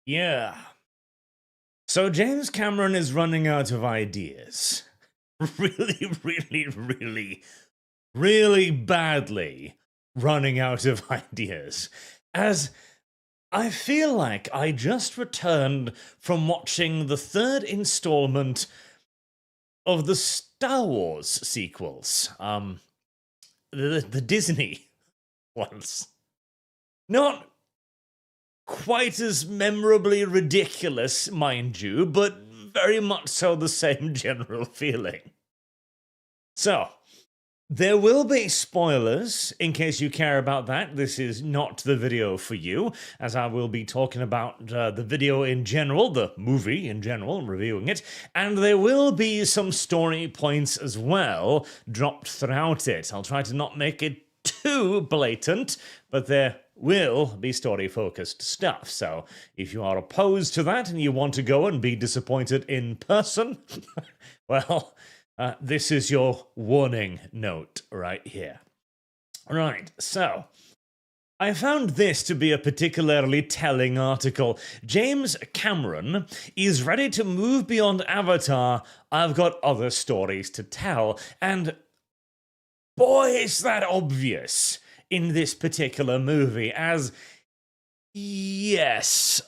Yeah. So James Cameron is running out of ideas. Really, really, really, really badly running out of ideas. As I feel like I just returned from watching the third installment of the Star Wars sequels. The Disney ones. Not quite as memorably ridiculous, mind you, but very much so the same general feeling. So, there will be spoilers, in case you care about that. This is not the video for you, as I will be talking about the video in general, the movie in general, reviewing it, and there will be some story points as well dropped throughout it. I'll try to not make it too blatant, but there will be story-focused stuff, so if you are opposed to that and you want to go and be disappointed in person, well, this is your warning note right here. Right, so I found this to be a particularly telling article. James Cameron is ready to move beyond Avatar. I've got other stories to tell, and boy, is that obvious in this particular movie, as yes,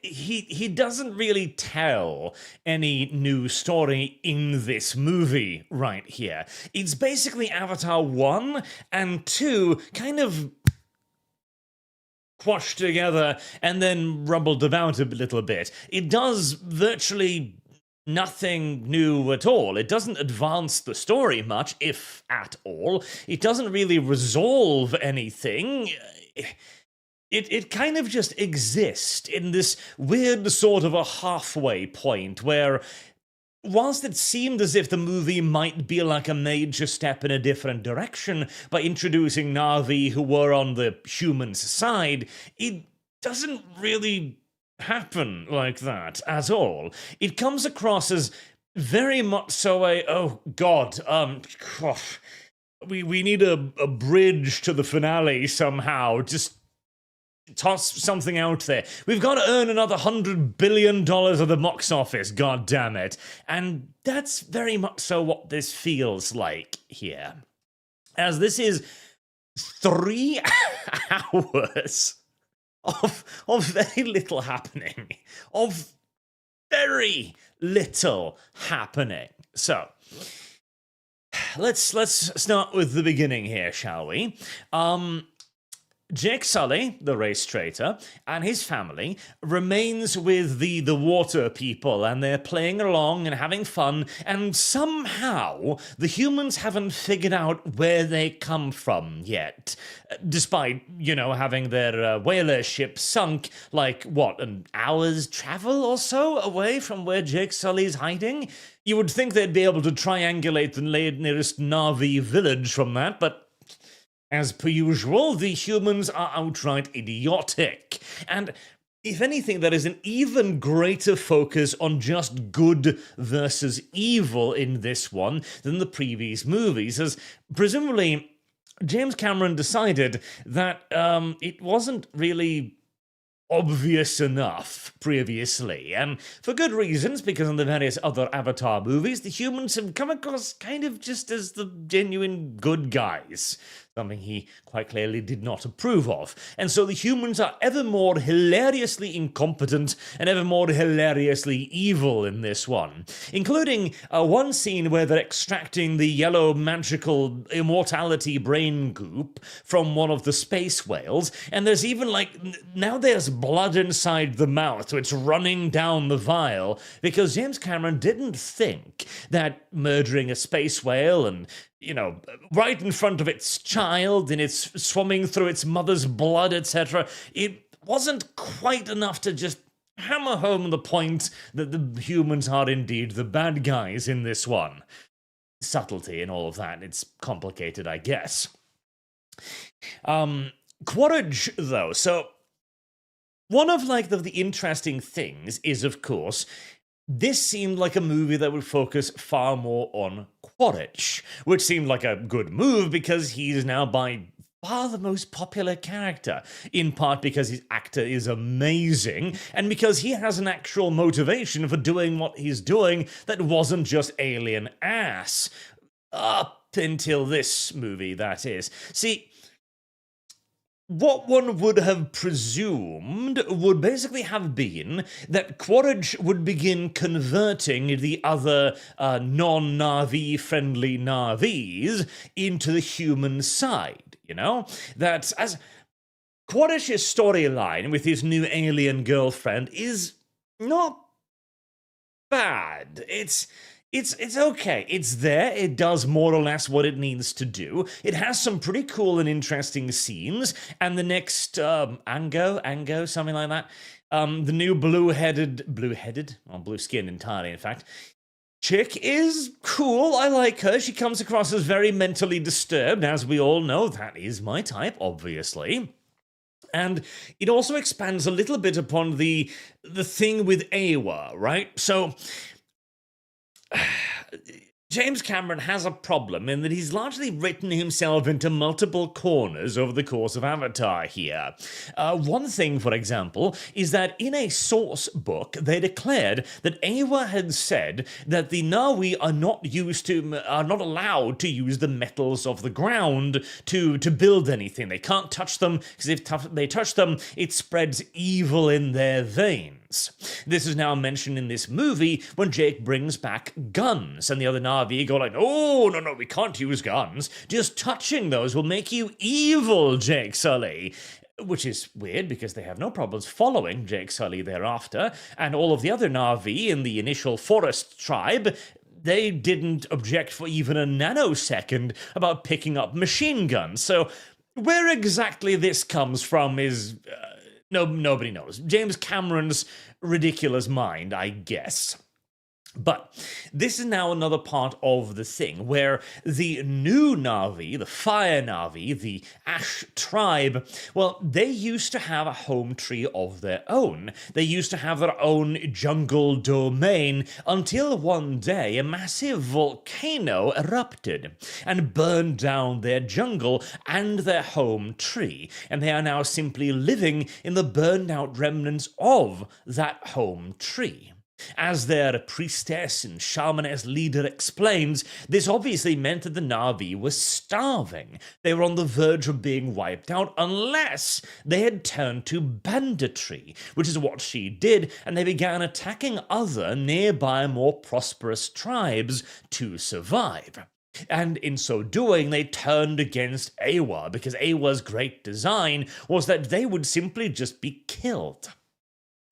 he doesn't really tell any new story in this movie right here. It's basically Avatar 1 and 2 kind of quashed together and then rumbled about a little bit. It does virtually nothing new at all. It doesn't advance the story much, if at all. It doesn't really resolve anything. It kind of just exists in this weird sort of a halfway point where, whilst it seemed as if the movie might be like a major step in a different direction by introducing Na'vi who were on the humans' side, it doesn't really happen like that at all. It comes across as very much so a, oh god, we need a bridge to the finale somehow, just toss something out there. We've got to earn another $100 billion at the box office, god damn it. And that's very much so what this feels like here. As this is 3 hours of very little happening. Of very little happening. So, let's start with the beginning here, shall we? Jake Sully, the race traitor, and his family remains with the water people, and they're playing along and having fun, and somehow the humans haven't figured out where they come from yet, despite, you know, having their whaler ship sunk, like, what, an hour's travel or so away from where Jake Sully's hiding? You would think they'd be able to triangulate the nearest Na'vi village from that, but as per usual, the humans are outright idiotic. And if anything, there is an even greater focus on just good versus evil in this one than the previous movies, as presumably James Cameron decided that it wasn't really obvious enough previously, and for good reasons, because in the various other Avatar movies, the humans have come across kind of just as the genuine good guys, something he quite clearly did not approve of. And so the humans are ever more hilariously incompetent and ever more hilariously evil in this one, including one scene where they're extracting the yellow magical immortality brain goop from one of the space whales, and there's even like, now there's blood inside the mouth, so it's running down the vial, because James Cameron didn't think that murdering a space whale and, you know, right in front of its child and it's swimming through its mother's blood, etc., it wasn't quite enough to just hammer home the point that the humans are indeed the bad guys in this one. Subtlety and all of that, it's complicated, I guess. Quaritch, though, so one of, like, the interesting things is, of course, this seemed like a movie that would focus far more on Quaritch, which seemed like a good move because he's now by far the most popular character, in part because his actor is amazing, and because he has an actual motivation for doing what he's doing that wasn't just alien ass. Up until this movie, that is. See, what one would have presumed would basically have been that Quaritch would begin converting the other non-Na'vi friendly Na'vis into the human side, you know? That as Quaritch's storyline with his new alien girlfriend is not bad. It's okay. It's there. It does more or less what it needs to do. It has some pretty cool and interesting scenes. And the next Ango, something like that. The new blue-skinned entirely, in fact. Chick is cool. I like her. She comes across as very mentally disturbed, as we all know. That is my type, obviously. And it also expands a little bit upon the thing with Awa, right? So James Cameron has a problem in that he's largely written himself into multiple corners over the course of Avatar here. One thing, for example, is that in a source book, they declared that Awa had said that the Na'vi are not allowed to use the metals of the ground to build anything. They can't touch them, because if they touch them, it spreads evil in their veins. This is now mentioned in this movie when Jake brings back guns, and the other Na'vi go like, "Oh, no, we can't use guns. Just touching those will make you evil, Jake Sully." Which is weird, because they have no problems following Jake Sully thereafter, and all of the other Na'vi in the initial forest tribe, they didn't object for even a nanosecond about picking up machine guns. So where exactly this comes from is nobody knows. James Cameron's ridiculous mind, I guess. But this is now another part of the thing, where the new Na'vi, the Fire Na'vi, the Ash tribe, well, they used to have a home tree of their own. They used to have their own jungle domain, until one day a massive volcano erupted and burned down their jungle and their home tree, and they are now simply living in the burned out remnants of that home tree. As their priestess and shamaness leader explains, this obviously meant that the Na'vi were starving. They were on the verge of being wiped out unless they had turned to banditry, which is what she did, and they began attacking other nearby more prosperous tribes to survive. And in so doing, they turned against Awa, because Awa's great design was that they would simply just be killed.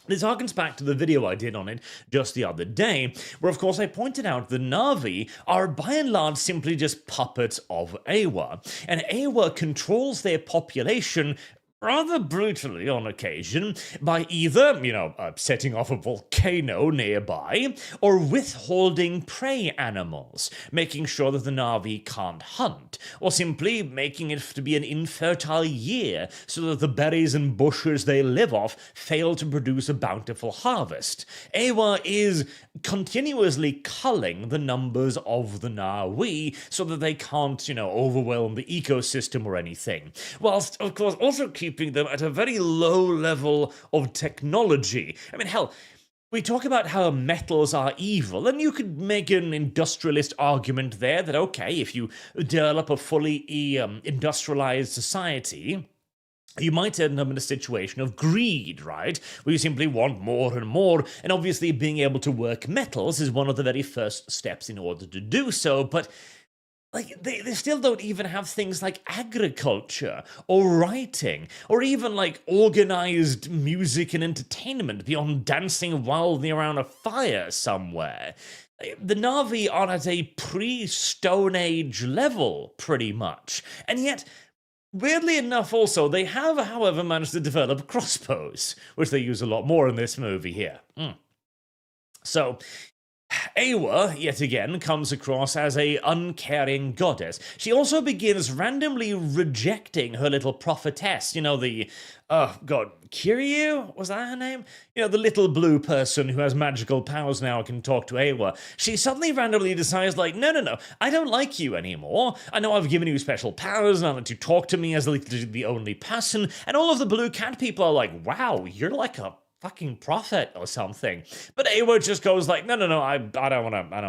This harkens back to the video I did on it just the other day, where of course I pointed out the Na'vi are by and large simply just puppets of Awa, and Awa controls their population rather brutally on occasion by either, setting off a volcano nearby, or withholding prey animals, making sure that the Na'vi can't hunt, or simply making it to be an infertile year so that the berries and bushes they live off fail to produce a bountiful harvest. Awa is continuously culling the numbers of the Na'vi so that they can't, overwhelm the ecosystem or anything, whilst, of course, also keeping them at a very low level of technology. I mean, hell, we talk about how metals are evil, and you could make an industrialist argument there that, okay, if you develop a fully industrialized society, you might end up in a situation of greed, right? Where you simply want more and more, and obviously being able to work metals is one of the very first steps in order to do so, but they still don't even have things like agriculture or writing or even organized music and entertainment beyond dancing wildly around a fire somewhere. The Na'vi are at a pre-Stone Age level, pretty much, and yet, weirdly enough also, they have, however, managed to develop crossbows, which they use a lot more in this movie here. So, Awa, yet again, comes across as a uncaring goddess. She also begins randomly rejecting her little prophetess, oh god, Kiryu? Was that her name? The little blue person who has magical powers now and can talk to Awa. She suddenly randomly decides, no, I don't like you anymore. I know I've given you special powers and I let you talk to me as the only person, and all of the blue cat people are like, wow, you're like a fucking prophet or something. But Awa just goes like, no, I don't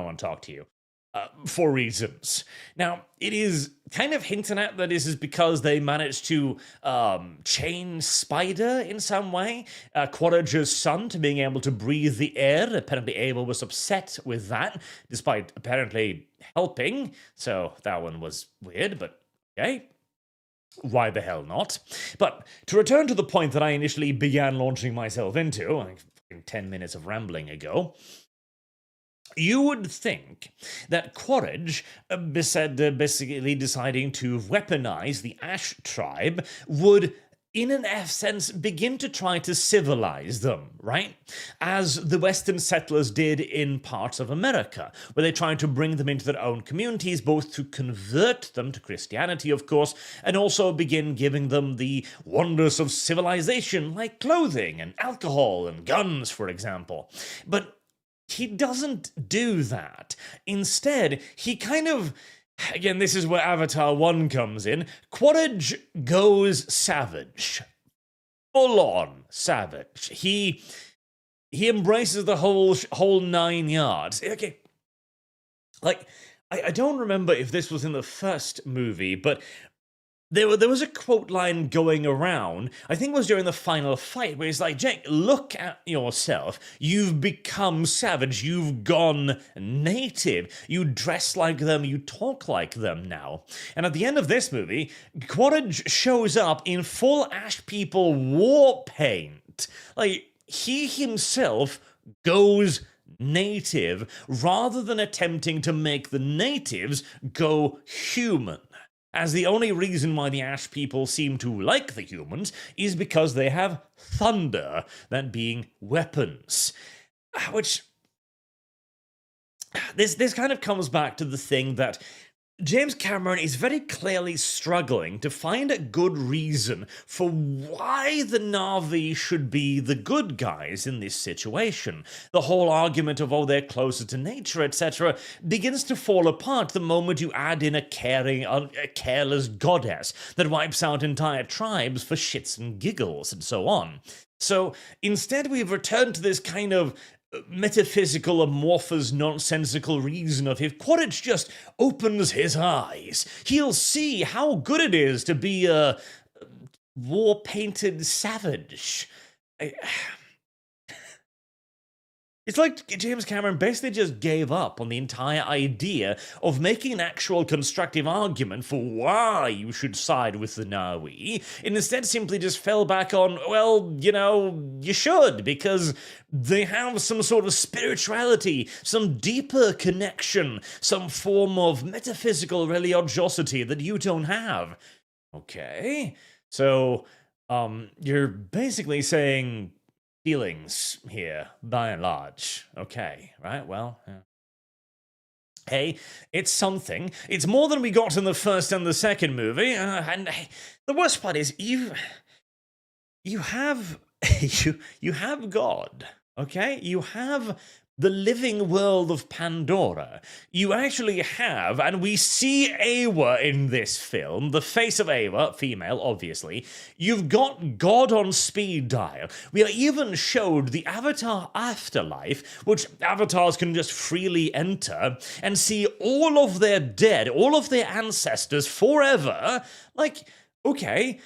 want to talk to you. For reasons. Now, it is kind of hinting at that this is because they managed to chain Spider in some way, Quaritch's son, to being able to breathe the air. Apparently, Awa was upset with that, despite apparently helping. So that one was weird, but okay. Why the hell not? But to return to the point that I initially began launching myself into, like 10 minutes of rambling ago, you would think that Quaritch, basically deciding to weaponize the Ash tribe, would, in an sense, begin to try to civilize them, right? As the Western settlers did in parts of America, where they tried to bring them into their own communities, both to convert them to Christianity, of course, and also begin giving them the wonders of civilization, like clothing and alcohol and guns, for example. But he doesn't do that. Instead, he kind of... Again, this is where Avatar 1 comes in. Quaritch goes savage. Full-on savage. He embraces the whole 9 yards. Okay, I don't remember if this was in the first movie, but there was a quote line going around, I think it was during the final fight, where he's like, Jake, look at yourself. You've become savage. You've gone native. You dress like them. You talk like them now. And at the end of this movie, Quaritch shows up in full Ash People war paint. He himself goes native, rather than attempting to make the natives go human. As the only reason why the Ash People seem to like the humans is because they have thunder, that being weapons. Which... This kind of comes back to the thing that James Cameron is very clearly struggling to find a good reason for why the Na'vi should be the good guys in this situation. The whole argument of, they're closer to nature, etc., begins to fall apart the moment you add in a careless goddess that wipes out entire tribes for shits and giggles and so on. So instead we've returned to this kind of metaphysical, amorphous, nonsensical reason of if Quaritch just opens his eyes, he'll see how good it is to be a war-painted savage. It's like James Cameron basically just gave up on the entire idea of making an actual constructive argument for why you should side with the Na'vi, and instead simply just fell back on, you should, because they have some sort of spirituality, some deeper connection, some form of metaphysical religiosity that you don't have. Okay, so, you're basically saying feelings here, by and large. Okay, right, well, yeah. Hey, it's something. It's more than we got in the first and the second movie, and the worst part is you have you have God, okay? You have the living world of Pandora. You actually have, and we see Awa in this film, the face of Awa, female, obviously. You've got God on speed dial. We are even showed the Avatar afterlife, which avatars can just freely enter, and see all of their dead, all of their ancestors forever. Okay,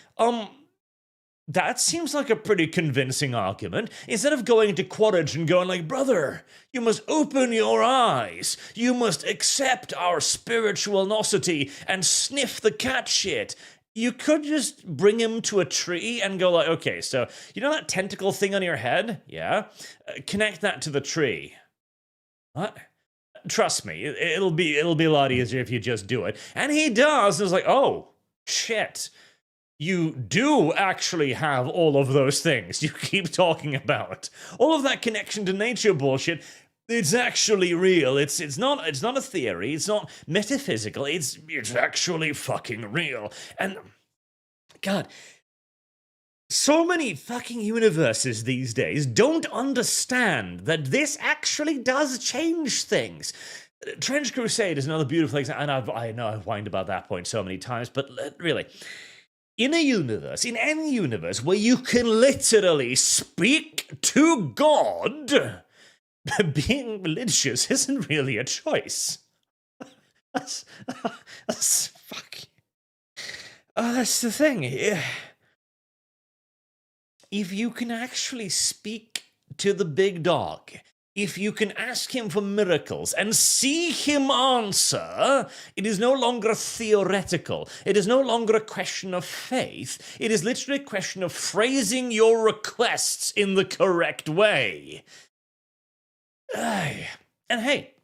that seems like a pretty convincing argument. Instead of going to Quaritch and going like, brother, you must open your eyes. You must accept our spirituality and sniff the cat shit. You could just bring him to a tree and go like, okay, so you know that tentacle thing on your head? Yeah? Connect that to the tree. What? Trust me, it'll be a lot easier if you just do it. And he does, and it's like, oh, shit. You do actually have all of those things you keep talking about. All of that connection to nature bullshit. It's actually real. It's not a theory. It's not metaphysical. It's actually fucking real. And God, so many fucking universes these days don't understand that this actually does change things. Trench Crusade is another beautiful example, and I know I've whined about that point so many times, but really, in any universe where you can literally speak to God, being religious isn't really a choice. That's fuck. Oh, that's the thing. If you can actually speak to the big dog, if you can ask him for miracles and see him answer, it is no longer theoretical. It is no longer a question of faith. It is literally a question of phrasing your requests in the correct way. And hey,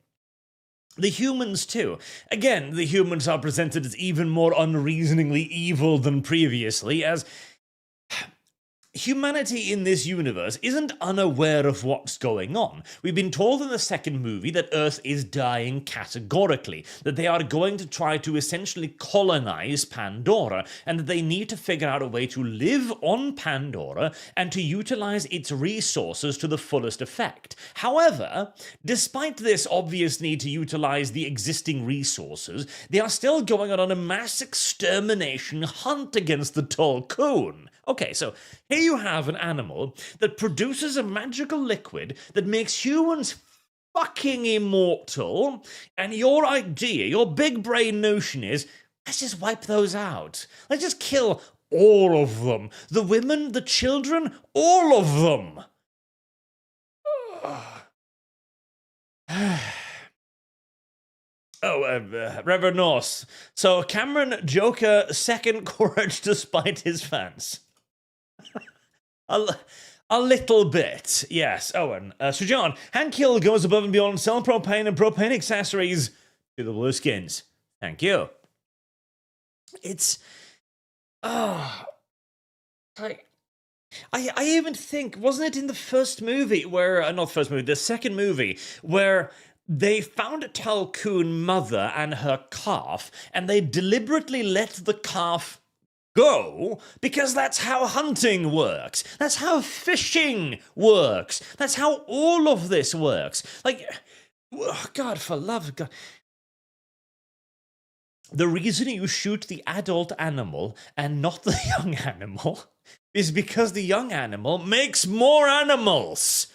the humans too. Again, the humans are presented as even more unreasoningly evil than previously, as humanity in this universe isn't unaware of what's going on. We've been told in the second movie that Earth is dying categorically, that they are going to try to essentially colonize Pandora, and that they need to figure out a way to live on Pandora and to utilize its resources to the fullest effect. However, despite this obvious need to utilize the existing resources, they are still going on a mass extermination hunt against the Tolkien. Okay, so here you have an animal that produces a magical liquid that makes humans fucking immortal, and your idea, your big brain notion is, let's just wipe those out. Let's just kill all of them. The women, the children, all of them. Reverend Norse. So Cameron Joker second courage despite his fans. A little bit, yes. Owen. So John, Handkill goes above and beyond, sell propane and propane accessories to the blue skins. Thank you. It's... like... I even think, wasn't it in the first movie where... not first movie, the second movie, where they found a Talcoon mother and her calf, and they deliberately let the calf go, because that's how hunting works. That's how fishing works. That's how all of this works. Like, God, for love of God. The reason you shoot the adult animal and not the young animal is because the young animal makes more animals.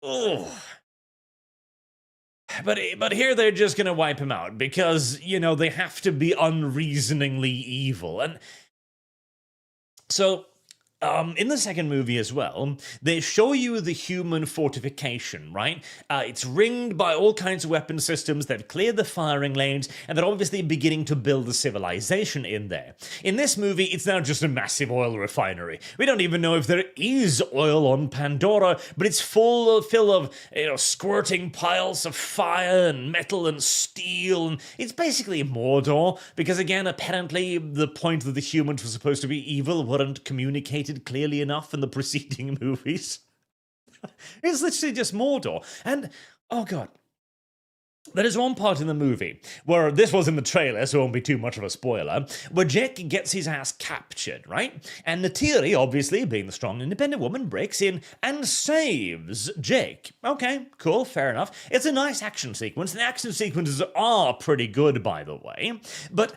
Ugh. But here they're just gonna wipe him out because, you know, they have to be unreasoningly evil. And so, in the second movie as well, they show you the human fortification, right? It's ringed by all kinds of weapon systems that clear the firing lanes, and they're obviously beginning to build a civilization in there. In this movie, it's now just a massive oil refinery. We don't even know if there is oil on Pandora, but it's full of squirting piles of fire and metal and steel, and it's basically Mordor, because again, apparently the point that the humans were supposed to be evil weren't communicated clearly enough in the preceding movies. It's literally just Mordor. And, oh god, there is one part in the movie where, this was in the trailer, so it won't be too much of a spoiler, where Jake gets his ass captured, right? And Neytiri, obviously, being the strong, independent woman, breaks in and saves Jake. Okay, cool, fair enough. It's a nice action sequence. The action sequences are pretty good, by the way, but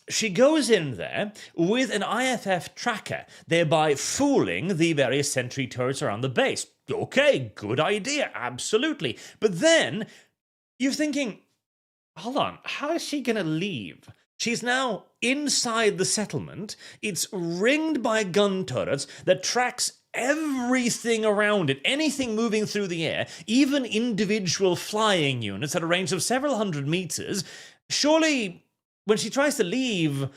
she goes in there with an IFF tracker, thereby fooling the various sentry turrets around the base. Okay, good idea, absolutely. But then you're thinking, hold on, how is she gonna leave? She's now inside the settlement. It's ringed by gun turrets that tracks everything around it, anything moving through the air, even individual flying units at a range of several hundred meters. Surely, when she tries to leave,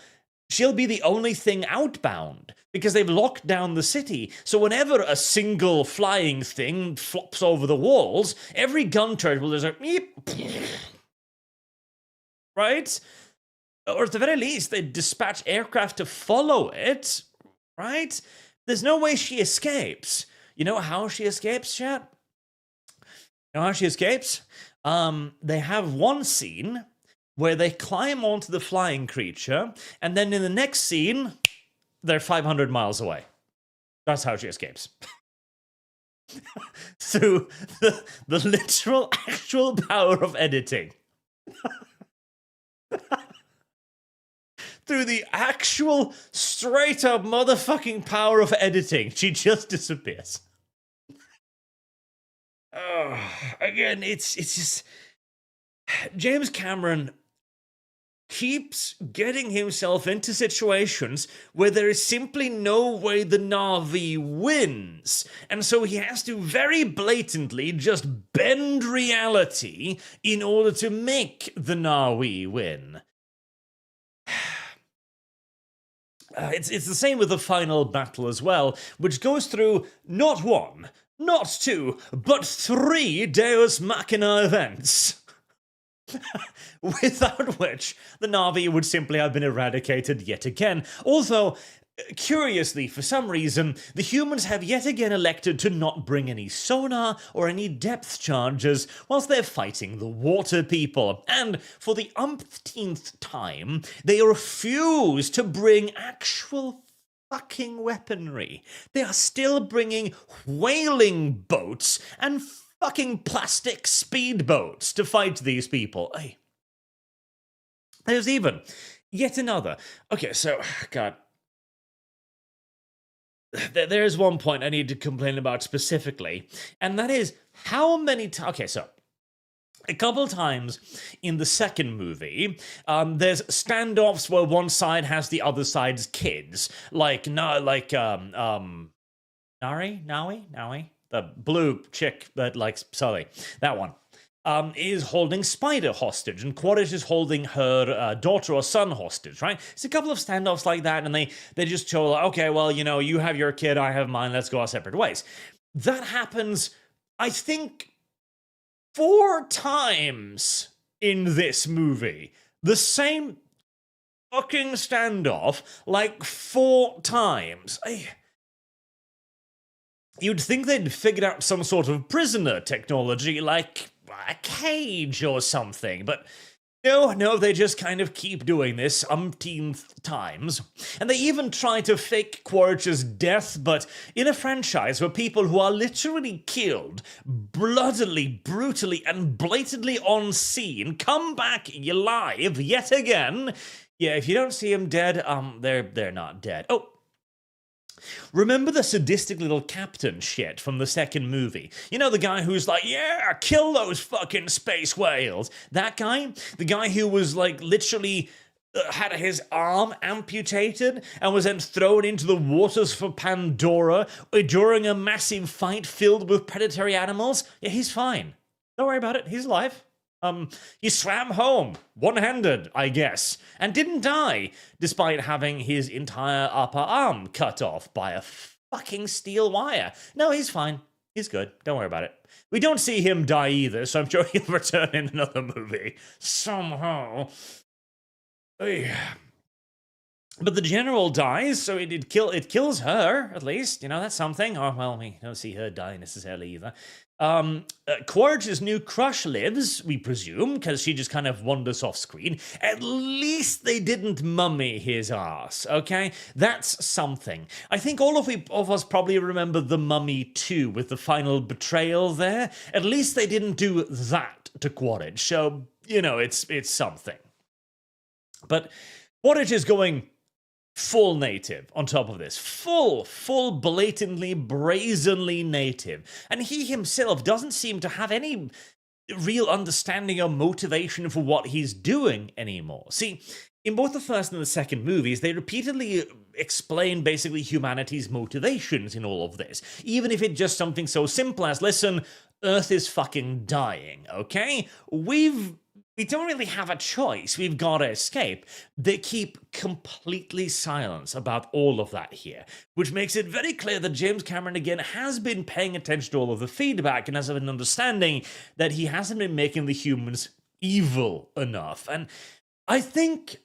she'll be the only thing outbound, because they've locked down the city. So whenever a single flying thing flops over the walls, every gun turret will just right? Or at the very least, they dispatch aircraft to follow it, right? There's no way she escapes. You know how she escapes, chat? Now, how she escapes? They have one scene where they climb onto the flying creature, and then in the next scene, they're 500 miles away. That's how she escapes. Through the literal, actual power of editing. Through the actual, straight-up motherfucking power of editing, she just disappears. Again, it's just... James Cameron keeps getting himself into situations where there is simply no way the Na'vi wins. And so he has to very blatantly just bend reality in order to make the Na'vi win. It's the same with the final battle as well, which goes through not one, not two, but 3 Deus Machina events. Without which the Na'vi would simply have been eradicated yet again. Although, curiously, for some reason, the humans have yet again elected to not bring any sonar or any depth charges whilst they're fighting the water people. And for the umpteenth time, they refuse to bring actual fucking weaponry. They are still bringing whaling boats and fucking plastic speedboats to fight these people. Hey. There's even yet another. Okay, so, God. There's one point I need to complain about specifically, and that is how many times... Okay, so, a couple times in the second movie, there's standoffs where one side has the other side's kids. Nawi? The blue chick that likes Sully. That one. Is holding Spider hostage, and Quaritch is holding her daughter or son hostage, right? It's a couple of standoffs like that, and they just show, okay, well, you know, you have your kid, I have mine, let's go our separate ways. That happens, I think, 4 times in this movie. The same fucking standoff, like 4 times. You'd think they'd figured out some sort of prisoner technology, like a cage or something, but no, they just kind of keep doing this umpteenth times. And they even try to fake Quaritch's death, but in a franchise where people who are literally killed, bloodily, brutally, and blatantly on scene come back alive yet again. Yeah, if you don't see them dead, they're not dead. Oh, remember the sadistic little captain shit from the second movie? You know, the guy who's like, yeah, kill those fucking space whales. That guy? The guy who was, like, literally had his arm amputated and was then thrown into the waters for Pandora during a massive fight filled with predatory animals? Yeah, he's fine. Don't worry about it. He's alive. He swam home, one-handed, I guess, and didn't die, despite having his entire upper arm cut off by a fucking steel wire. No, he's fine. He's good. Don't worry about it. We don't see him die either, so I'm sure he'll return in another movie. Somehow. But the general dies, so it kills her, at least. You know, that's something. Oh, well, we don't see her die necessarily either. Quaritch's new crush lives, we presume, because she just kind of wanders off screen. At least they didn't mummy his ass, okay? That's something. I think all of us probably remember The Mummy 2 with the final betrayal there. At least they didn't do that to Quaritch, so, you know, it's something. But Quaritch is going full native on top of this. Full, blatantly, brazenly native. And he himself doesn't seem to have any real understanding or motivation for what he's doing anymore. See, in both the first and the second movies, they repeatedly explain basically humanity's motivations in all of this. Even if it's just something so simple as, listen, Earth is fucking dying, okay? We don't really have a choice. We've got to escape. They keep completely silent about all of that here, which makes it very clear that James Cameron, again, has been paying attention to all of the feedback and has an understanding that he hasn't been making the humans evil enough. And I think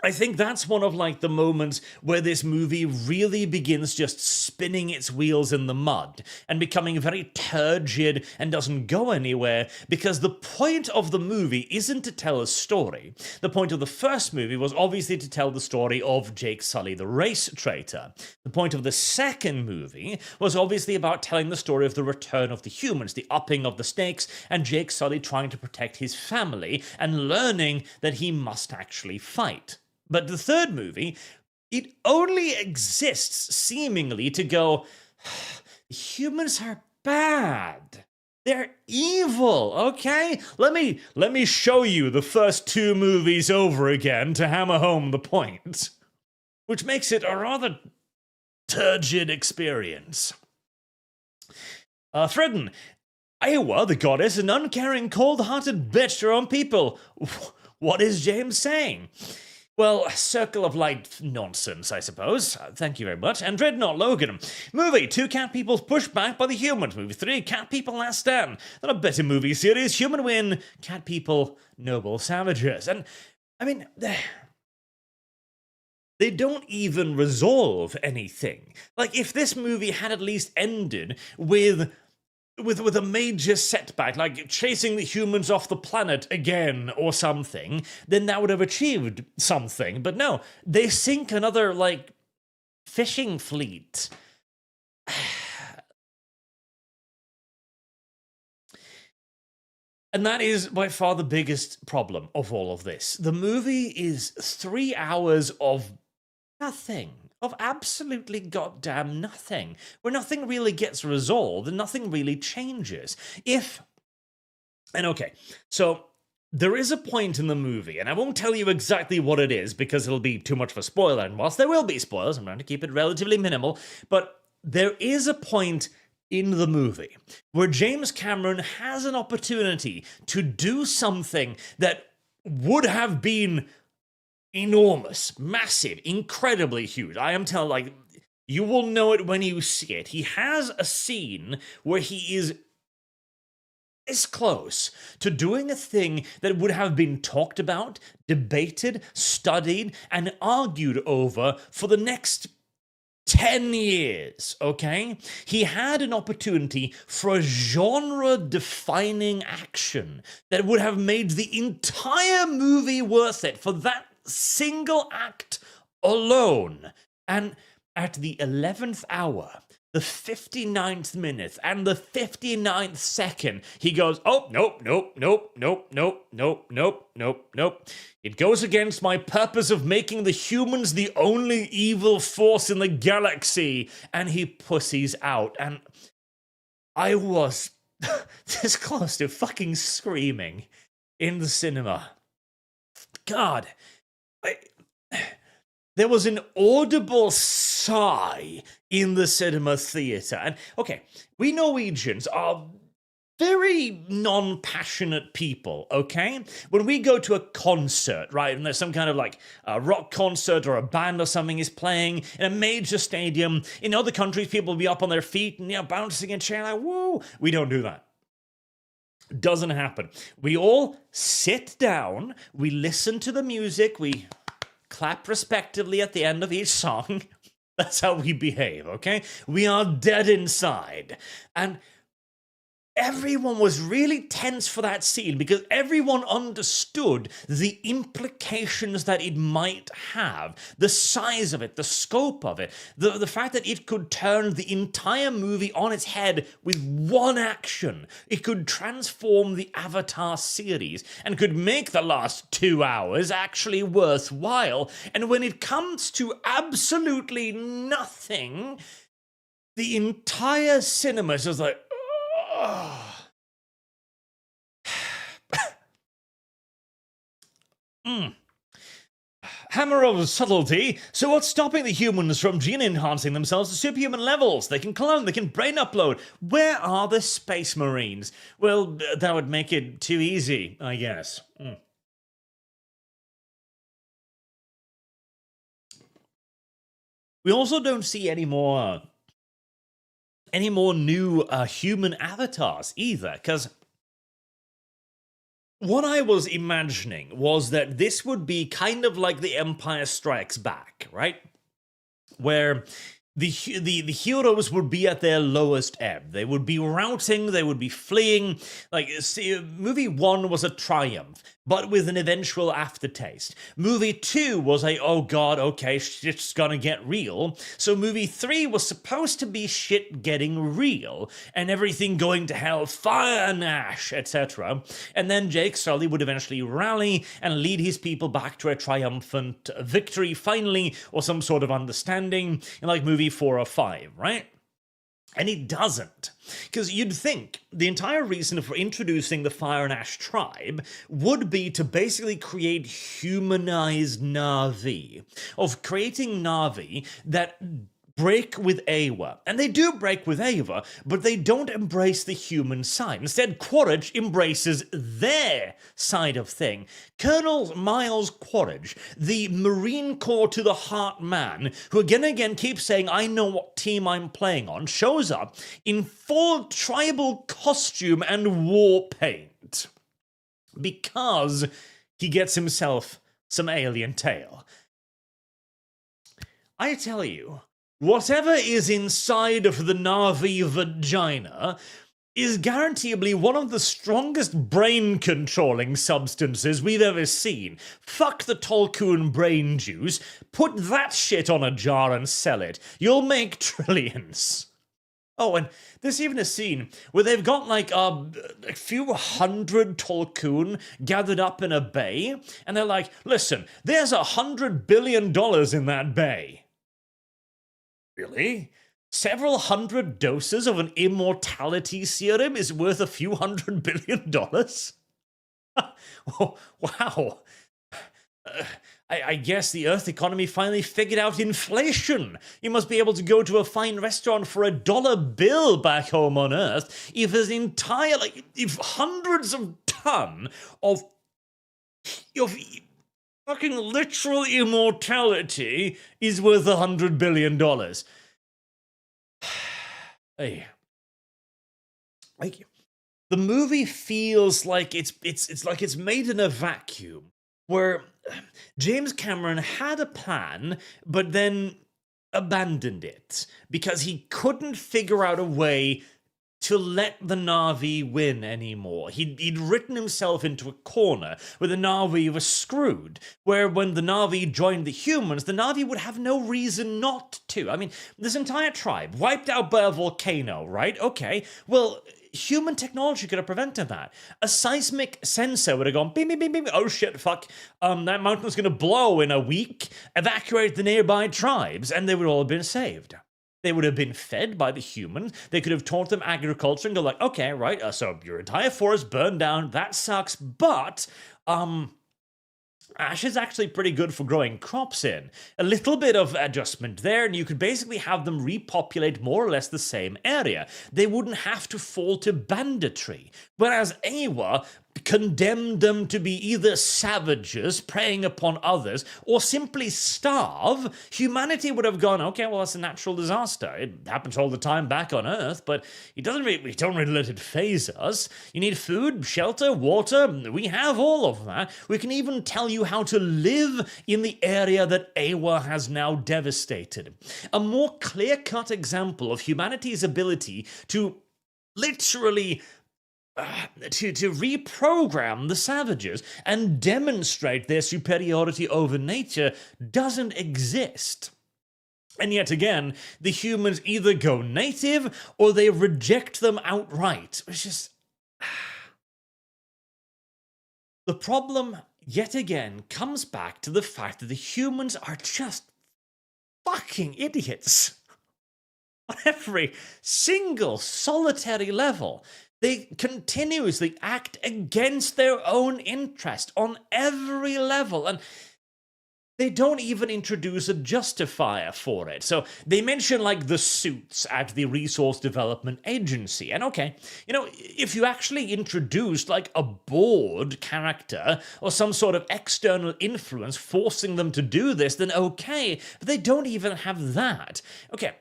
I think that's one of like the moments where this movie really begins just spinning its wheels in the mud and becoming very turgid and doesn't go anywhere, because the point of the movie isn't to tell a story. The point of the first movie was obviously to tell the story of Jake Sully, the race traitor. The point of the second movie was obviously about telling the story of the return of the humans, the upping of the stakes, and Jake Sully trying to protect his family and learning that he must actually fight. But the third movie, it only exists seemingly to go, humans are bad. They're evil, okay? Let me show you the first two movies over again to hammer home the point. Which makes it a rather turgid experience. Fredden, Iowa, the goddess, an uncaring, cold-hearted bitch to her own people. What is James saying? Well, circle of light nonsense, I suppose. Thank you very much. And Dreadnought Logan. Movie 2, cat people pushed back by the humans. Movie 3, cat people last stand. Then a better movie series, human win, cat people, noble savages. And, I mean, they don't even resolve anything. Like, if this movie had at least ended with a major setback, like chasing the humans off the planet again or something, then that would have achieved something. But no, they sink another, like, fishing fleet. And that is by far the biggest problem of all of this. The movie is 3 hours of nothing. Of absolutely goddamn nothing, where nothing really gets resolved and nothing really changes. So there is a point in the movie, and I won't tell you exactly what it is because it'll be too much of a spoiler, and whilst there will be spoilers, I'm trying to keep it relatively minimal, but there is a point in the movie where James Cameron has an opportunity to do something that would have been enormous, massive, incredibly huge. I am telling, like, you will know it when you see it. He has a scene where he is this close to doing a thing that would have been talked about, debated, studied, and argued over for the next 10 years, okay? He had an opportunity for a genre-defining action that would have made the entire movie worth it for that single act alone. And at the 11th hour, the 59th minute, and the 59th second, he goes, oh, nope, nope, nope, nope, nope, nope, nope, nope, nope. It goes against my purpose of making the humans the only evil force in the galaxy. And he pussies out. And I was this close to fucking screaming in the cinema. God. There was an audible sigh in the cinema theatre. And, okay, we Norwegians are very non-passionate people, okay? When we go to a concert, right, and there's some kind of, like, a rock concert or a band or something is playing in a major stadium, in other countries, people will be up on their feet and, bouncing and cheering like, woo! We don't do that. Doesn't happen. We all sit down, we listen to the music, we clap respectively at the end of each song. That's how we behave, okay? We are dead inside. And everyone was really tense for that scene because everyone understood the implications that it might have, the size of it, the scope of it, the fact that it could turn the entire movie on its head with one action. It could transform the Avatar series and could make the last 2 hours actually worthwhile. And when it comes to absolutely nothing, the entire cinema is just like, Hammer of subtlety. So what's stopping the humans from gene-enhancing themselves to superhuman levels? They can clone, they can brain upload. Where are the space marines? Well, that would make it too easy, I guess. We also don't see any more new human avatars either, because What I was imagining was that this would be kind of like The Empire Strikes Back, right? Where the heroes would be at their lowest ebb. They would be routing, they would be fleeing. Like, see, movie 1 was a triumph, but with an eventual aftertaste. Movie 2 was a, oh god, okay, shit's gonna get real. So movie 3 was supposed to be shit getting real, and everything going to hell, fire and ash, etc. And then Jake Sully would eventually rally and lead his people back to a triumphant victory, finally, or some sort of understanding, in like movie 4 or 5, right? And it doesn't. Because you'd think the entire reason for introducing the Fire and Ash tribe would be to basically create humanized Na'vi. Of creating Na'vi that break with Ava. And they do break with Ava, but they don't embrace the human side. Instead, Quaritch embraces their side of thing. Colonel Miles Quaritch, the Marine Corps to the heart man, who again and again keeps saying, I know what team I'm playing on, shows up in full tribal costume and war paint. Because he gets himself some alien tail. I tell you, whatever is inside of the Na'vi vagina is guaranteeably one of the strongest brain-controlling substances we've ever seen. Fuck the Tolkien brain juice, put that shit on a jar and sell it. You'll make trillions. Oh, and there's even a scene where they've got like a few hundred Tolkien gathered up in a bay, and they're like, listen, there's $100 billion in that bay. Really? Several hundred doses of an immortality serum is worth a few $100 billion? Oh, wow. I guess the Earth economy finally figured out inflation. You must be able to go to a fine restaurant for $1 bill back home on Earth if there's if hundreds of tons of fucking literal immortality is worth $100 billion. Hey, like, the movie feels like it's like it's made in a vacuum, where James Cameron had a plan, but then abandoned it because he couldn't figure out a way to let the Na'vi win anymore. He'd written himself into a corner where the Na'vi were screwed, where when the Na'vi joined the humans, the Na'vi would have no reason not to. I mean, this entire tribe wiped out by a volcano, right? Okay, well, human technology could have prevented that. A seismic sensor would have gone, beep, beep, beep, beep, oh shit, fuck, that mountain's gonna blow in a week, evacuate the nearby tribes, and they would all have been saved. They would have been fed by the humans. They could have taught them agriculture and go like, okay, right, so your entire forest burned down. That sucks, but ash is actually pretty good for growing crops in. A little bit of adjustment there, and you could basically have them repopulate more or less the same area. They wouldn't have to fall to banditry. Whereas Awa condemned them to be either savages preying upon others or simply starve, humanity would have gone, okay, well, that's a natural disaster. It happens all the time back on Earth, but we don't really let it phase us. You need food, shelter, water. We have all of that. We can even tell you how to live in the area that Awa has now devastated. A more clear-cut example of humanity's ability to literally to reprogram the savages and demonstrate their superiority over nature doesn't exist. And yet again, the humans either go native or they reject them outright, which is... The problem, yet again, comes back to the fact that the humans are just fucking idiots. On every single solitary level. They continuously act against their own interest on every level, and they don't even introduce a justifier for it. So they mention, like, the suits at the Resource Development Agency, and okay, you know, if you actually introduced, like, a board character or some sort of external influence forcing them to do this, then okay, but they don't even have that. Okay.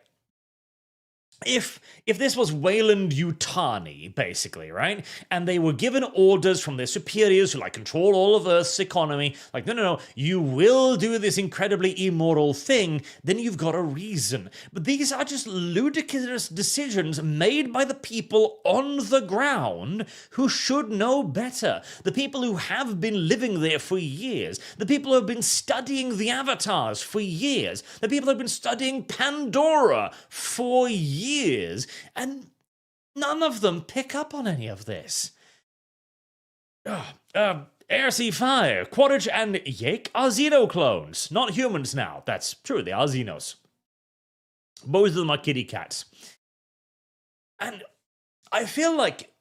if this was Wayland Yutani, basically, right? And they were given orders from their superiors who control all of Earth's economy, no, you will do this incredibly immoral thing, then you've got a reason. But these are just ludicrous decisions made by the people on the ground who should know better. The people who have been living there for years. The people who have been studying the avatars for years. The people who have been studying Pandora for years. And none of them pick up on any of this. Aircy Fire, Quaritch and Yake are Xeno clones. Not humans now. That's true, they are Xenos. Both of them are kitty cats. And I feel like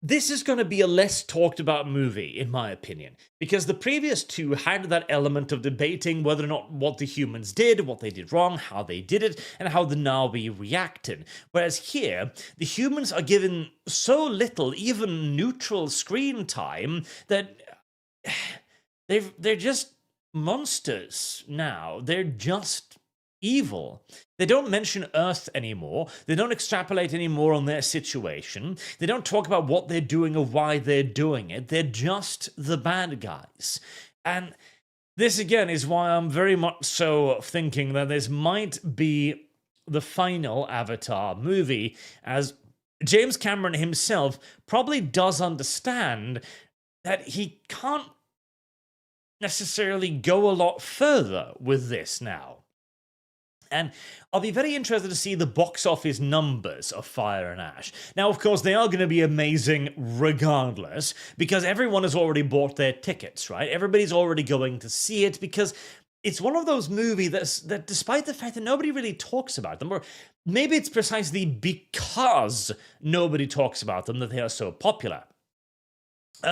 this is going to be a less talked about movie, in my opinion, because the previous two had that element of debating whether or not what the humans did, what they did wrong, how they did it, and how the Navi reacted. Whereas here, the humans are given so little, even neutral screen time, that they're just monsters now. They're just evil. They don't mention Earth anymore. They don't extrapolate anymore on their situation. They don't talk about what they're doing or why they're doing it. They're just the bad guys. And this, again, is why I'm very much so thinking that this might be the final Avatar movie, as James Cameron himself probably does understand that he can't necessarily go a lot further with this now. And I'll be very interested to see the box office numbers of Fire and Ash. Now, of course, they are going to be amazing regardless, because everyone has already bought their tickets, right? Everybody's already going to see it, because it's one of those movies that despite the fact that nobody really talks about them, or maybe it's precisely because nobody talks about them that they are so popular.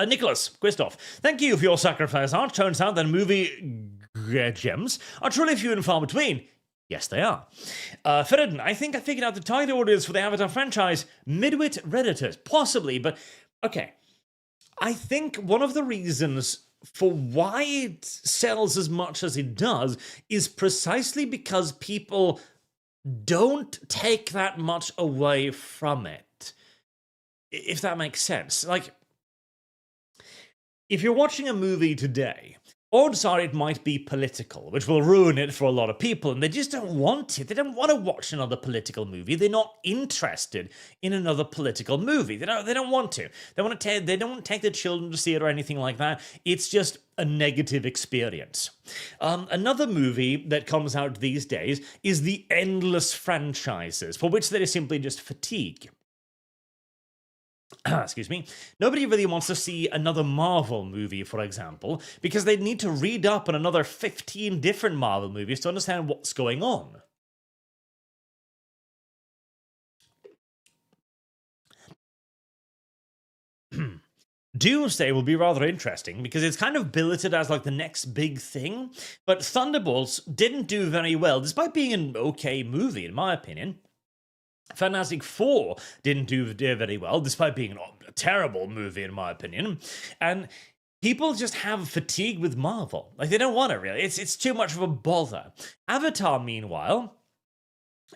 Nicholas Christoph, thank you for your sacrifice art. Turns out that movie gems are truly few and far between. Yes, they are. Ferredin, I think I figured out the target audience for the Avatar franchise. Midwit Redditors. Possibly, but okay. I think one of the reasons for why it sells as much as it does is precisely because people don't take that much away from it. If that makes sense. If you're watching a movie today, odds are it might be political, which will ruin it for a lot of people, and they just don't want it. They don't want to watch another political movie. They're not interested in another political movie. They don't want to. They don't want to take their children to see it or anything like that. It's just a negative experience. Another movie that comes out these days is the endless franchises, for which there is simply just fatigue. Excuse me. Nobody really wants to see another Marvel movie, for example, because they need to read up on another 15 different Marvel movies to understand what's going on. Doomsday will be rather interesting because it's kind of billeted as the next big thing, but Thunderbolts didn't do very well, despite being an okay movie, in my opinion. Fantastic Four didn't do very well, despite being a terrible movie, in my opinion. And people just have fatigue with Marvel. They don't want it, really. It's too much of a bother. Avatar, meanwhile,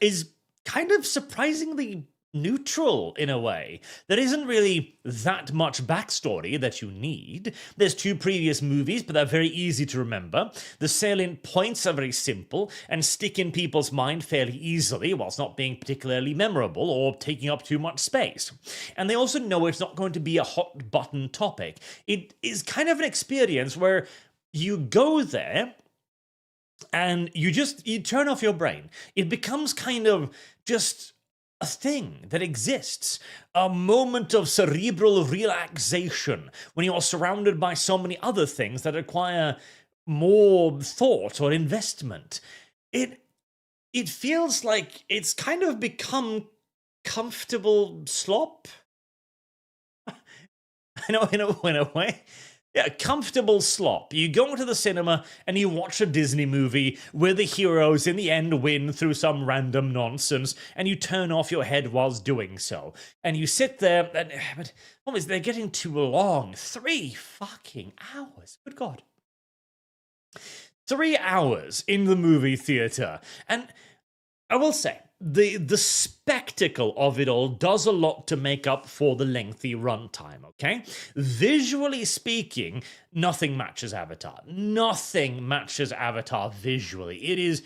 is kind of surprisingly neutral in a way. There isn't really that much backstory that you need. There's two previous movies, but they're very easy to remember. The salient points are very simple and stick in people's mind fairly easily, whilst not being particularly memorable or taking up too much space. And they also know it's not going to be a hot button topic. It is kind of an experience where you go there and you turn off your brain. It becomes kind of just a thing that exists, a moment of cerebral relaxation when you're surrounded by so many other things that require more thought or investment. It feels like it's kind of become comfortable slop. I know, in a way. Yeah, comfortable slop. You go to the cinema and you watch a Disney movie where the heroes in the end win through some random nonsense, and you turn off your head whilst doing so. And you sit there, but they're getting too long. 3 fucking hours. Good God. 3 hours in the movie theater. And I will say, the spectacle of it all does a lot to make up for the lengthy runtime, okay? Visually speaking, nothing matches Avatar. Nothing matches Avatar visually. It is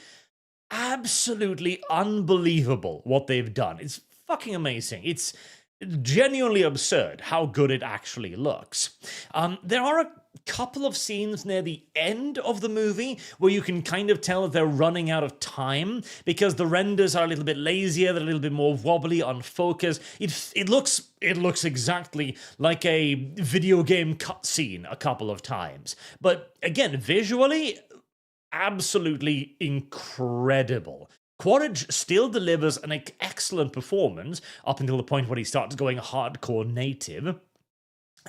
absolutely unbelievable what they've done. It's fucking amazing. It's genuinely absurd how good it actually looks. There are a couple of scenes near the end of the movie where you can kind of tell that they're running out of time because the renders are a little bit lazier, they're a little bit more wobbly, unfocused. It looks exactly like a video game cutscene a couple of times. But again, visually, absolutely incredible. Quaritch still delivers an excellent performance up until the point where he starts going hardcore native.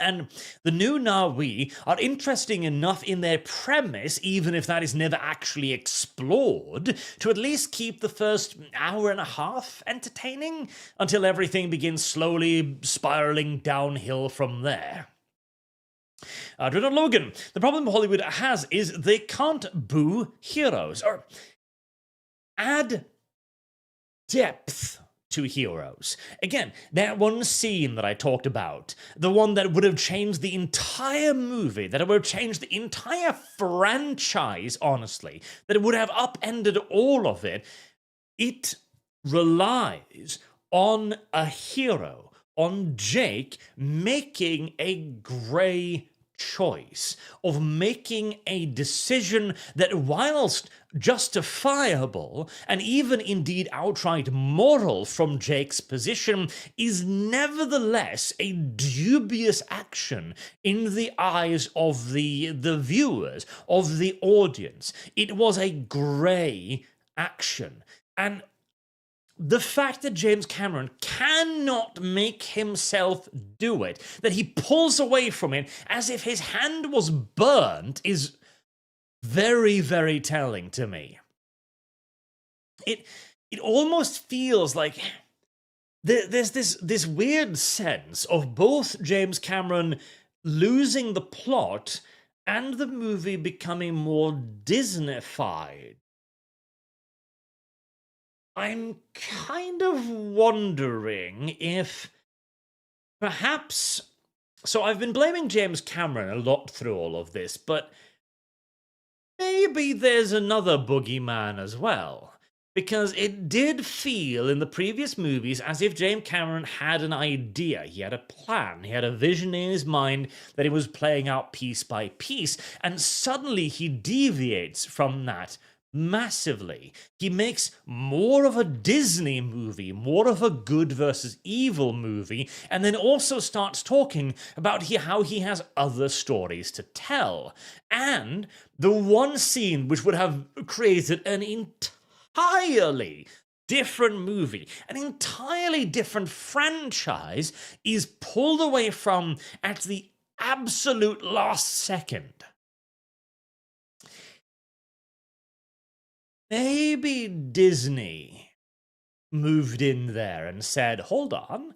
And the new Na'vi are interesting enough in their premise, even if that is never actually explored, to at least keep the first hour and a half entertaining, until everything begins slowly spiraling downhill from there. Dreadnought Logan, the problem Hollywood has is they can't boo heroes, or add depth to heroes. Again, that one scene that I talked about, the one that would have changed the entire movie, that would have changed the entire franchise, honestly, that it would have upended all of it, it relies on a hero, on Jake, making a grey choice, of making a decision that, whilst justifiable and even indeed outright moral from Jake's position, is nevertheless a dubious action in the eyes of the viewers, of the audience. It was a grey action. And the fact that James Cameron cannot make himself do it, that he pulls away from it as if his hand was burnt, is very, very telling to me. It almost feels like there's this weird sense of both James Cameron losing the plot and the movie becoming more Disney-fied. I'm kind of wondering if perhaps... So I've been blaming James Cameron a lot through all of this, but maybe there's another boogeyman as well. Because it did feel in the previous movies as if James Cameron had an idea, he had a plan, he had a vision in his mind that he was playing out piece by piece, and suddenly he deviates from that massively. He makes more of a Disney movie, more of a good versus evil movie, and then also starts talking about how he has other stories to tell. And the one scene which would have created an entirely different movie, an entirely different franchise, is pulled away from at the absolute last second. Maybe Disney moved in there and said, hold on,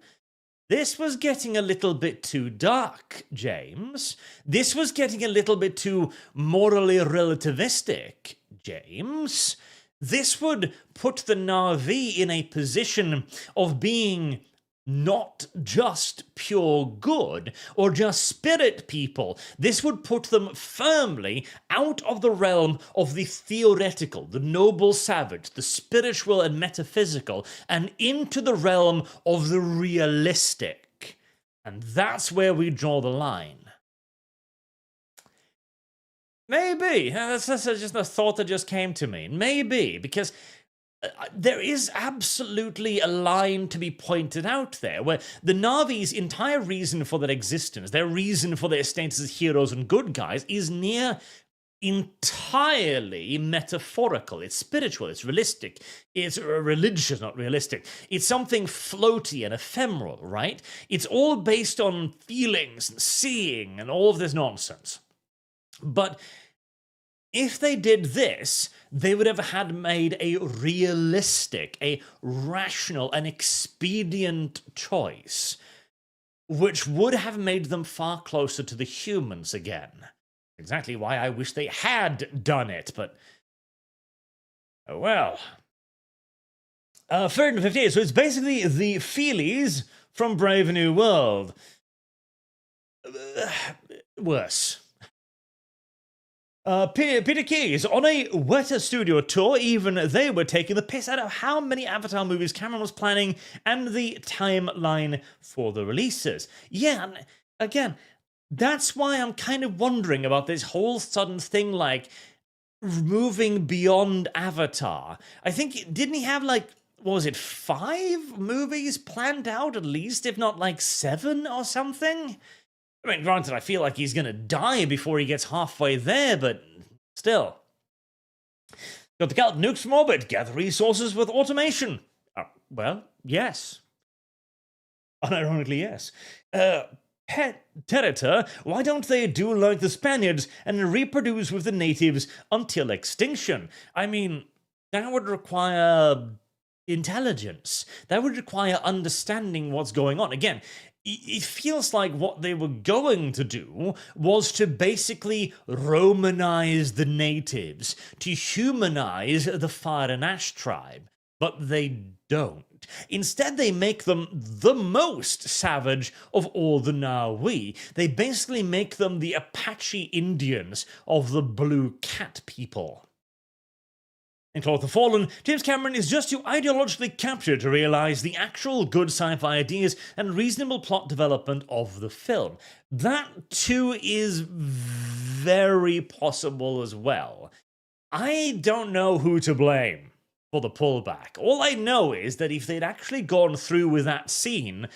this was getting a little bit too dark, James. This was getting a little bit too morally relativistic, James. This would put the Na'vi in a position of being not just pure good or just spirit people. This would put them firmly out of the realm of the theoretical, the noble savage, the spiritual and metaphysical, and into the realm of the realistic. And that's where we draw the line. Maybe. That's just a thought that just came to me. Maybe, because there is absolutely a line to be pointed out there, where the Na'vi's entire reason for their existence, their reason for their status as heroes and good guys, is near entirely metaphorical. It's spiritual, it's realistic, it's religious, not realistic. It's something floaty and ephemeral, right? It's all based on feelings and seeing and all of this nonsense. But if they did this, they would have had made a realistic, a rational, an expedient choice, which would have made them far closer to the humans again. Exactly why I wish they had done it, but oh well. 358, so it's basically the Feelies from Brave New World. Worse. Peter Keys, on a Weta Studio tour, even they were taking the piss out of how many Avatar movies Cameron was planning and the timeline for the releases. Yeah, and again, that's why I'm kind of wondering about this whole sudden thing, like, moving beyond Avatar. I think, didn't he have, like, what was it, 5 movies planned out at least, if not, like, 7 or something? I mean, granted, I feel like he's gonna die before he gets halfway there, but still. Got the Celt nukes from orbit. Gather resources with automation. Well, yes. Unironically, yes. Territor, why don't they do like the Spaniards and reproduce with the natives until extinction? I mean, that would require intelligence. That would require understanding what's going on. Again, it feels like what they were going to do was to basically Romanize the natives, to humanize the Fire and Ash tribe, but they don't. Instead, they make them the most savage of all the Naui. They basically make them the Apache Indians of the Blue Cat people. In Claw of the Fallen, James Cameron is just too ideologically captured to realise the actual good sci-fi ideas and reasonable plot development of the film. That too is very possible as well. I don't know who to blame for the pullback. All I know is that if they'd actually gone through with that scene,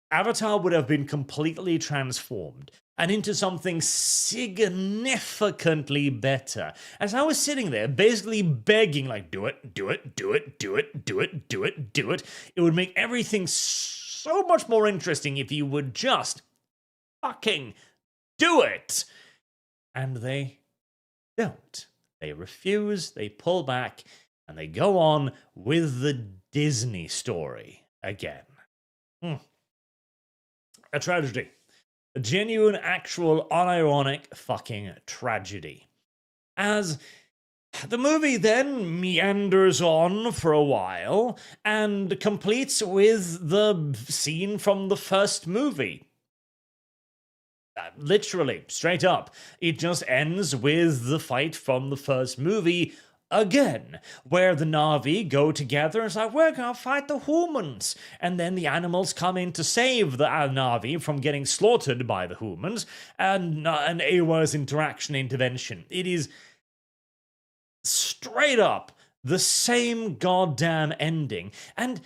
Avatar would have been completely transformed and into something significantly better. As I was sitting there, basically begging, like, do it, do it, do it, do it, do it, do it, do it, it would make everything so much more interesting if you would just fucking do it. And they don't. They refuse, they pull back, and they go on with the Disney story again. A tragedy. A genuine, actual, unironic fucking tragedy. As the movie then meanders on for a while and completes with the scene from the first movie. Literally, straight up. It just ends with the fight from the first movie again, where the Na'vi go together and it's like, we're gonna fight the humans, and then the animals come in to save the Na'vi from getting slaughtered by the humans, and an Awa's intervention. It is straight up the same goddamn ending, and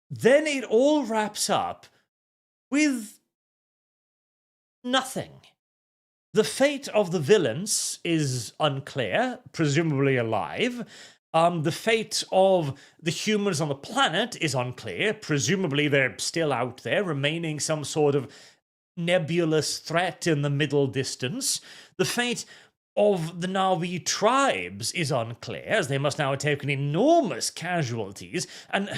then it all wraps up with nothing. The fate of the villains is unclear, presumably alive. The fate of the humans on the planet is unclear. Presumably they're still out there, remaining some sort of nebulous threat in the middle distance. The fate of the Na'vi tribes is unclear, as they must now have taken enormous casualties. And,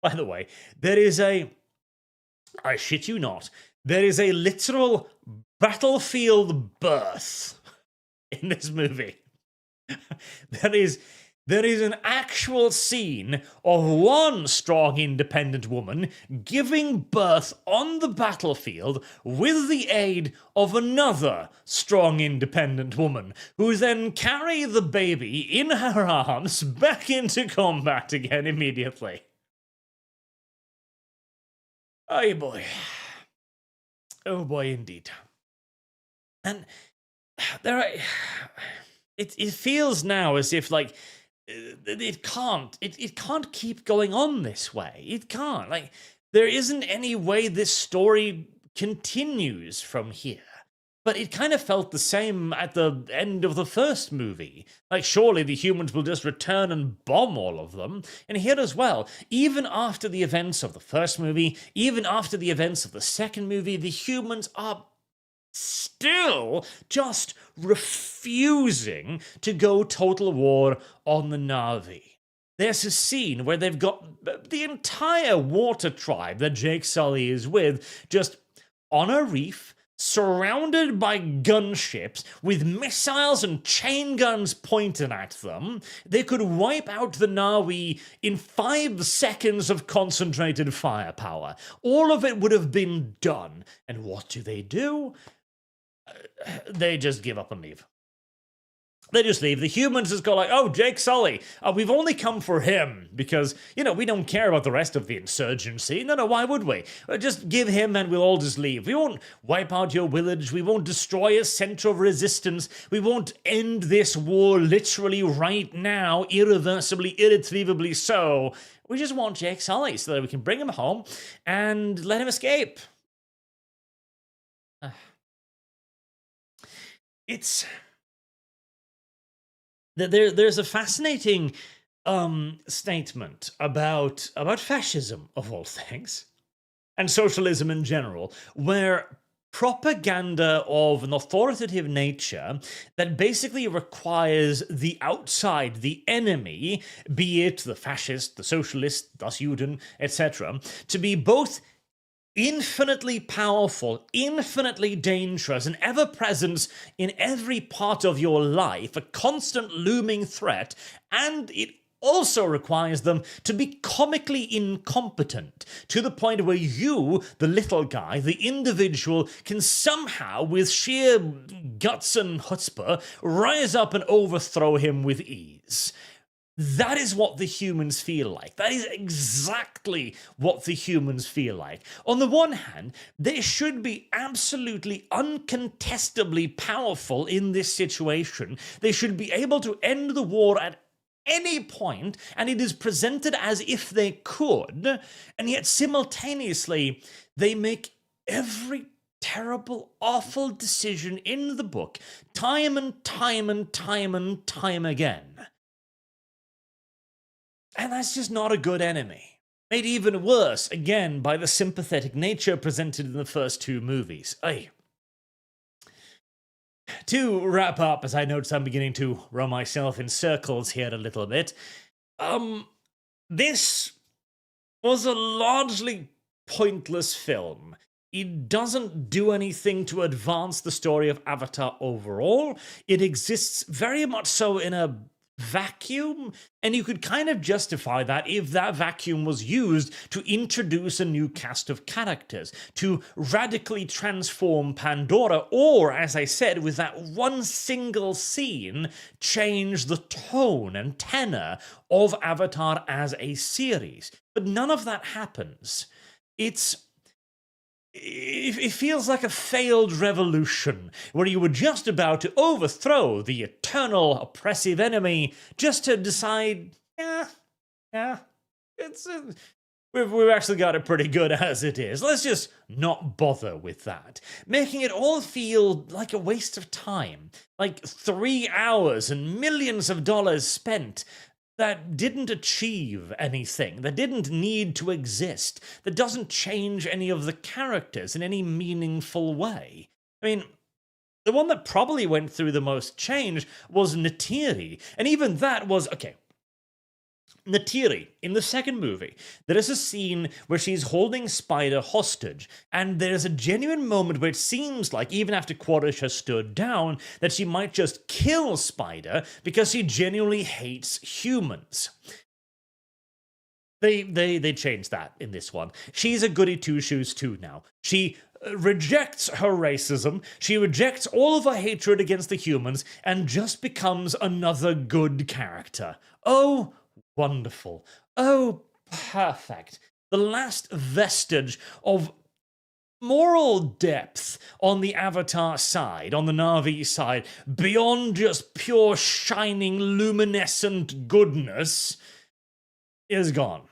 by the way, there is I shit you not, there is a literal battlefield birth in this movie. There is an actual scene of one strong, independent woman giving birth on the battlefield with the aid of another strong, independent woman, who then carry the baby in her arms back into combat again immediately. Oh boy. Oh boy, indeed. And it feels now as if, like, it can't keep going on this way. It can't. Like, there isn't any way this story continues from here. But it kind of felt the same at the end of the first movie. Like, surely the humans will just return and bomb all of them. And here as well, even after the events of the first movie, even after the events of the second movie, the humans are still just refusing to go total war on the Na'vi. There's a scene where they've got the entire water tribe that Jake Sully is with just on a reef, surrounded by gunships with missiles and chain guns pointed at them. They could wipe out the Navi in 5 seconds of concentrated firepower. All of it would have been done. And what do? They just give up and leave. They just leave. The humans just go like, oh, Jake Sully, we've only come for him because, we don't care about the rest of the insurgency. No, why would we? Just give him and we'll all just leave. We won't wipe out your village. We won't destroy a center of resistance. We won't end this war literally right now, irreversibly, irretrievably so. We just want Jake Sully so that we can bring him home and let him escape. There's a fascinating statement about fascism, of all things, and socialism in general, where propaganda of an authoritative nature that basically requires the outside, the enemy, be it the fascist, the socialist, das Juden, etc., to be both infinitely powerful, infinitely dangerous, and ever present in every part of your life, a constant looming threat, and it also requires them to be comically incompetent, to the point where you, the little guy, the individual, can somehow, with sheer guts and chutzpah, rise up and overthrow him with ease. That is what the humans feel like. That is exactly what the humans feel like. On the one hand, they should be absolutely uncontestably powerful in this situation. They should be able to end the war at any point, and it is presented as if they could, and yet simultaneously, they make every terrible, awful decision in the book time and time and time and time again. And that's just not a good enemy. Made even worse, again, by the sympathetic nature presented in the first 2 movies. Ay. To wrap up, as I notice I'm beginning to run myself in circles here a little bit, this was a largely pointless film. It doesn't do anything to advance the story of Avatar overall. It exists very much so in a vacuum, and you could kind of justify that if that vacuum was used to introduce a new cast of characters, to radically transform Pandora, or, as I said, with that one single scene, change the tone and tenor of Avatar as a series. But none of that happens. It feels like a failed revolution, where you were just about to overthrow the eternal oppressive enemy, just to decide, we've actually got it pretty good as it is. Let's just not bother with that. Making it all feel like a waste of time. Like 3 hours and millions of dollars spent that didn't achieve anything, that didn't need to exist, that doesn't change any of the characters in any meaningful way. I mean, the one that probably went through the most change was Neytiri, and even that was, okay, Neytiri, in the second movie, there is a scene where she's holding Spider hostage, and there's a genuine moment where it seems like, even after Quaritch has stood down, that she might just kill Spider because she genuinely hates humans. They changed that in this one. She's a goody two-shoes too now. She rejects her racism, she rejects all of her hatred against the humans, and just becomes another good character. Oh, wonderful. Oh, perfect. The last vestige of moral depth on the Avatar side, on the Na'vi side, beyond just pure shining luminescent goodness, is gone.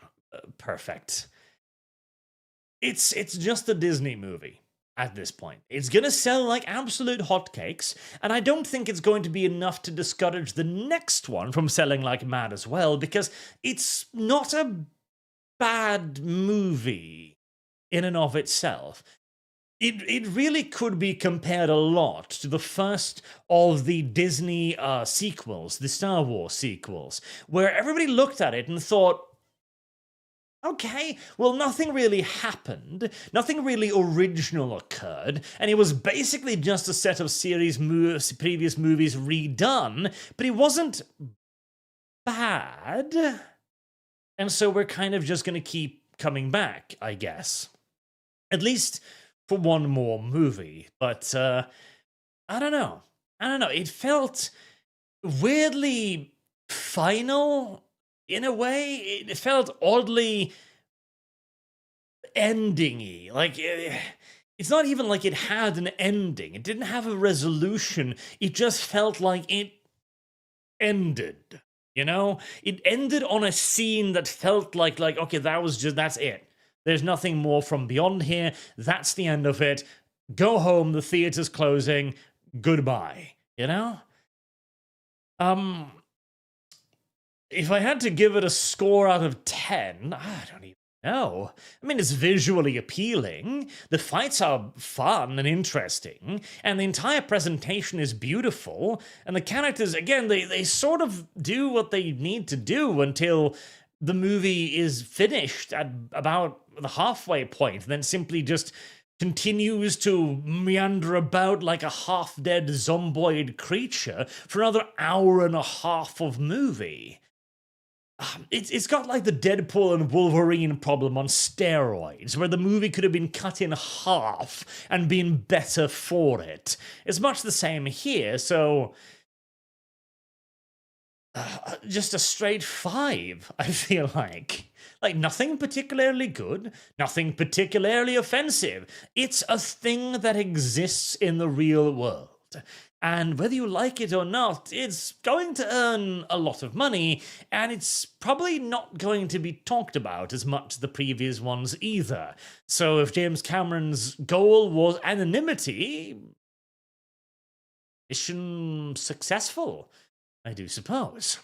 Perfect. It's just a Disney movie at this point. It's gonna sell like absolute hotcakes, and I don't think it's going to be enough to discourage the next one from selling like mad as well, because it's not a bad movie in and of itself. It really could be compared a lot to the first of the Disney sequels, the Star Wars sequels, where everybody looked at it and thought, Okay, well, nothing really happened. Nothing really original occurred, and it was basically just a set of previous movies redone, but it wasn't bad. And so we're kind of just going to keep coming back, I guess. At least for one more movie. But, I don't know. It felt weirdly final in a way. It felt oddly ending-y. Like, it's not even like it had an ending. It didn't have a resolution. It just felt like it ended. You know? It ended on a scene that felt like okay, that's it. There's nothing more from beyond here. That's the end of it. Go home, the theater's closing. Goodbye. You know? If I had to give it a score out of 10, I don't even know. I mean, it's visually appealing, the fights are fun and interesting, and the entire presentation is beautiful, and the characters, again, they sort of do what they need to do until the movie is finished at about the halfway point, and then simply just continues to meander about like a half-dead zomboid creature for another hour and a half of movie. It's got like the Deadpool and Wolverine problem on steroids, where the movie could have been cut in half and been better for it. It's much the same here, so just a straight 5, I feel like. Like, nothing particularly good, nothing particularly offensive. It's a thing that exists in the real world. And whether you like it or not, it's going to earn a lot of money, and it's probably not going to be talked about as much as the previous ones either. So if James Cameron's goal was anonymity, mission successful, I do suppose.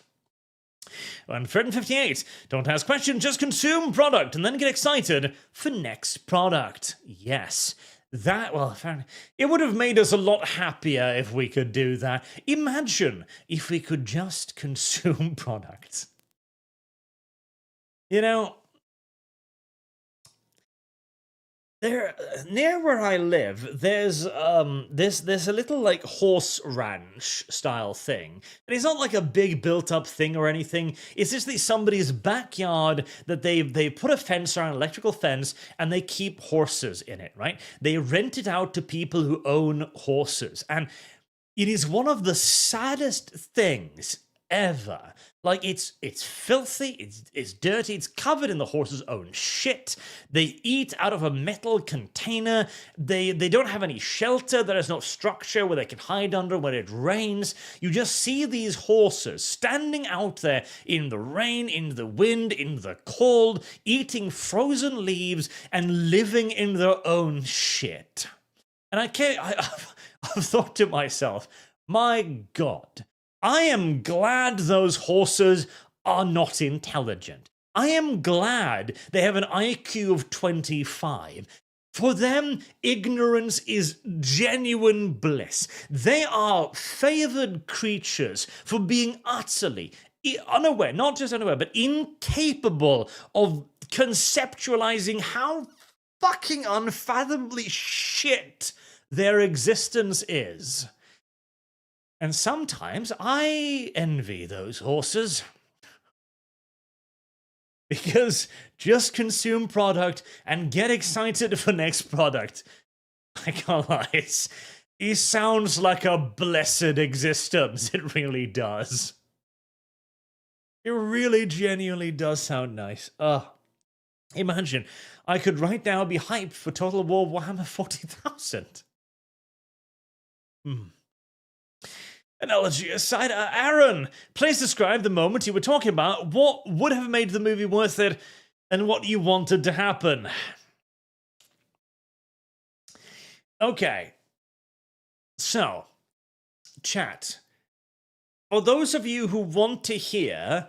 And 358, don't ask questions, just consume product and then get excited for next product. Yes. That, well, it would have made us a lot happier if we could do that. Imagine if we could just consume products. You know, near where I live, there's a little like horse ranch style thing. And it's not like a big built up thing or anything. It's just somebody's backyard that they put a fence around, an electrical fence, and they keep horses in it, right? They rent it out to people who own horses. And it is one of the saddest things ever. Like, it's filthy, it's dirty, it's covered in the horse's own shit. They eat out of a metal container. They don't have any shelter. There is no structure where they can hide under when it rains. You just see these horses standing out there in the rain, in the wind, in the cold, eating frozen leaves and living in their own shit. And I've thought to myself, my God, I am glad those horses are not intelligent. I am glad they have an IQ of 25. For them, ignorance is genuine bliss. They are favored creatures for being utterly unaware, not just unaware, but incapable of conceptualizing how fucking unfathomably shit their existence is. And sometimes I envy those horses. Because just consume product and get excited for next product. I can't lie, it sounds like a blessed existence. It really does. It really genuinely does sound nice. Imagine, I could right now be hyped for Total War Warhammer 40,000. Analogy aside, Aaron, please describe the moment you were talking about. What would have made the movie worth it, and what you wanted to happen? Okay. So, chat. For those of you who want to hear,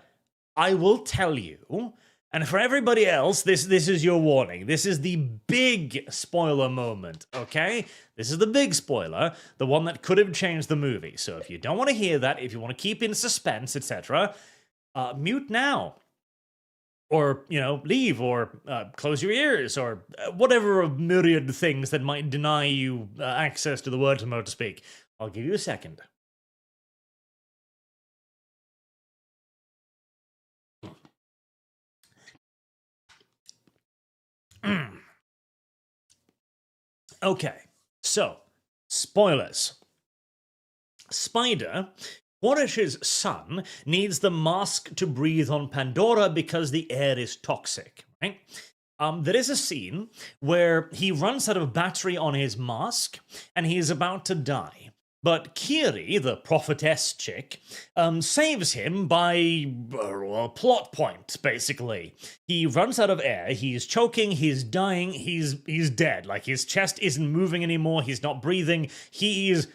I will tell you. And for everybody else, this is your warning. This is the big spoiler moment, okay? This is the big spoiler, the one that could have changed the movie. So if you don't want to hear that, if you want to keep in suspense, etc., mute now. or, leave, or close your ears, or whatever of myriad things that might deny you access to the word, so to speak. I'll give you a second. Okay, so, spoilers. Spider, Quaritch's son, needs the mask to breathe on Pandora because the air is toxic, right? There is a scene where he runs out of battery on his mask, and he is about to die. But Kiri, the prophetess chick, saves him by a plot point, basically. He runs out of air, he's choking, he's dying, he's dead. Like, his chest isn't moving anymore, he's not breathing, he's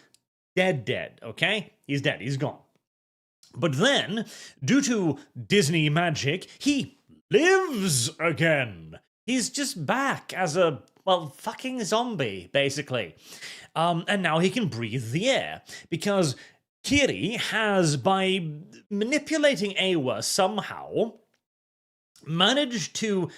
dead, okay? He's dead, he's gone. But then, due to Disney magic, he lives again. He's just back as a, fucking zombie, basically. And now he can breathe the air, because Kiri has, by manipulating Awa somehow, managed to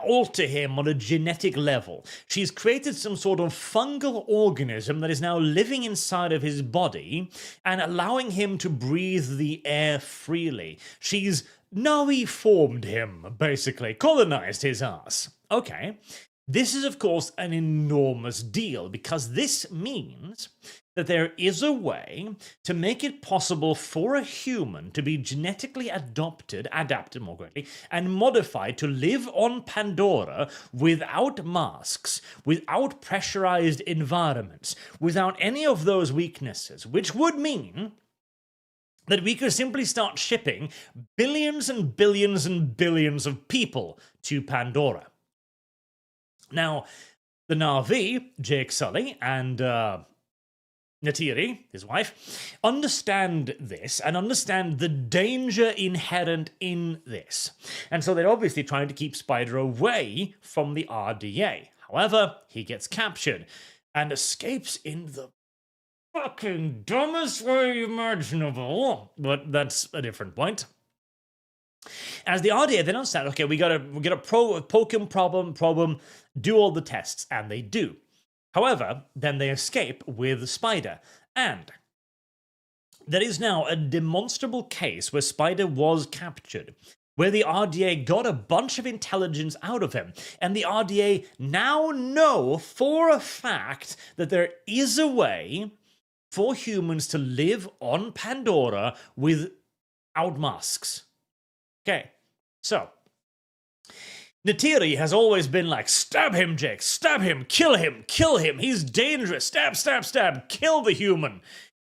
alter him on a genetic level. She's created some sort of fungal organism that is now living inside of his body and allowing him to breathe the air freely. She's Navi-formed him, basically, colonized his ass. Okay. This is, of course, an enormous deal, because this means that there is a way to make it possible for a human to be genetically adapted more correctly, and modified to live on Pandora without masks, without pressurized environments, without any of those weaknesses, which would mean that we could simply start shipping billions and billions and billions of people to Pandora. Now, the Na'vi, Jake Sully, and Neytiri, his wife, understand this and understand the danger inherent in this. And so they're obviously trying to keep Spider away from the RDA. However, he gets captured and escapes in the fucking dumbest way imaginable, but that's a different point. As the RDA, they understand, okay, we got a poke him, problem, do all the tests, and they do. However, then they escape with Spider, and there is now a demonstrable case where Spider was captured, where the RDA got a bunch of intelligence out of him, and the RDA now know for a fact that there is a way for humans to live on Pandora without masks. Okay, so Neytiri has always been like, stab him, Jake, stab him, kill him, he's dangerous, stab, kill the human,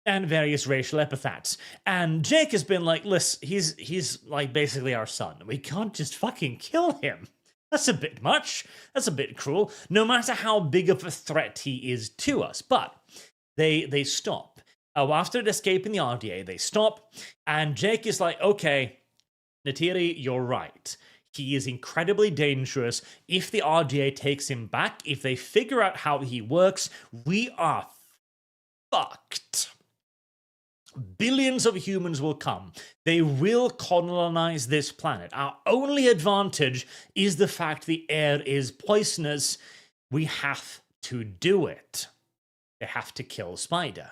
and various racial epithets. And Jake has been like, listen, he's like basically our son. We can't just fucking kill him. That's a bit much. That's a bit cruel, no matter how big of a threat he is to us. But they stop. After escaping the RDA, they stop, and Jake is like, okay, Neytiri, you're right. He is incredibly dangerous. If the RDA takes him back, if they figure out how he works, we are fucked. Billions of humans will come. They will colonize this planet. Our only advantage is the fact the air is poisonous. We have to do it. They have to kill Spider.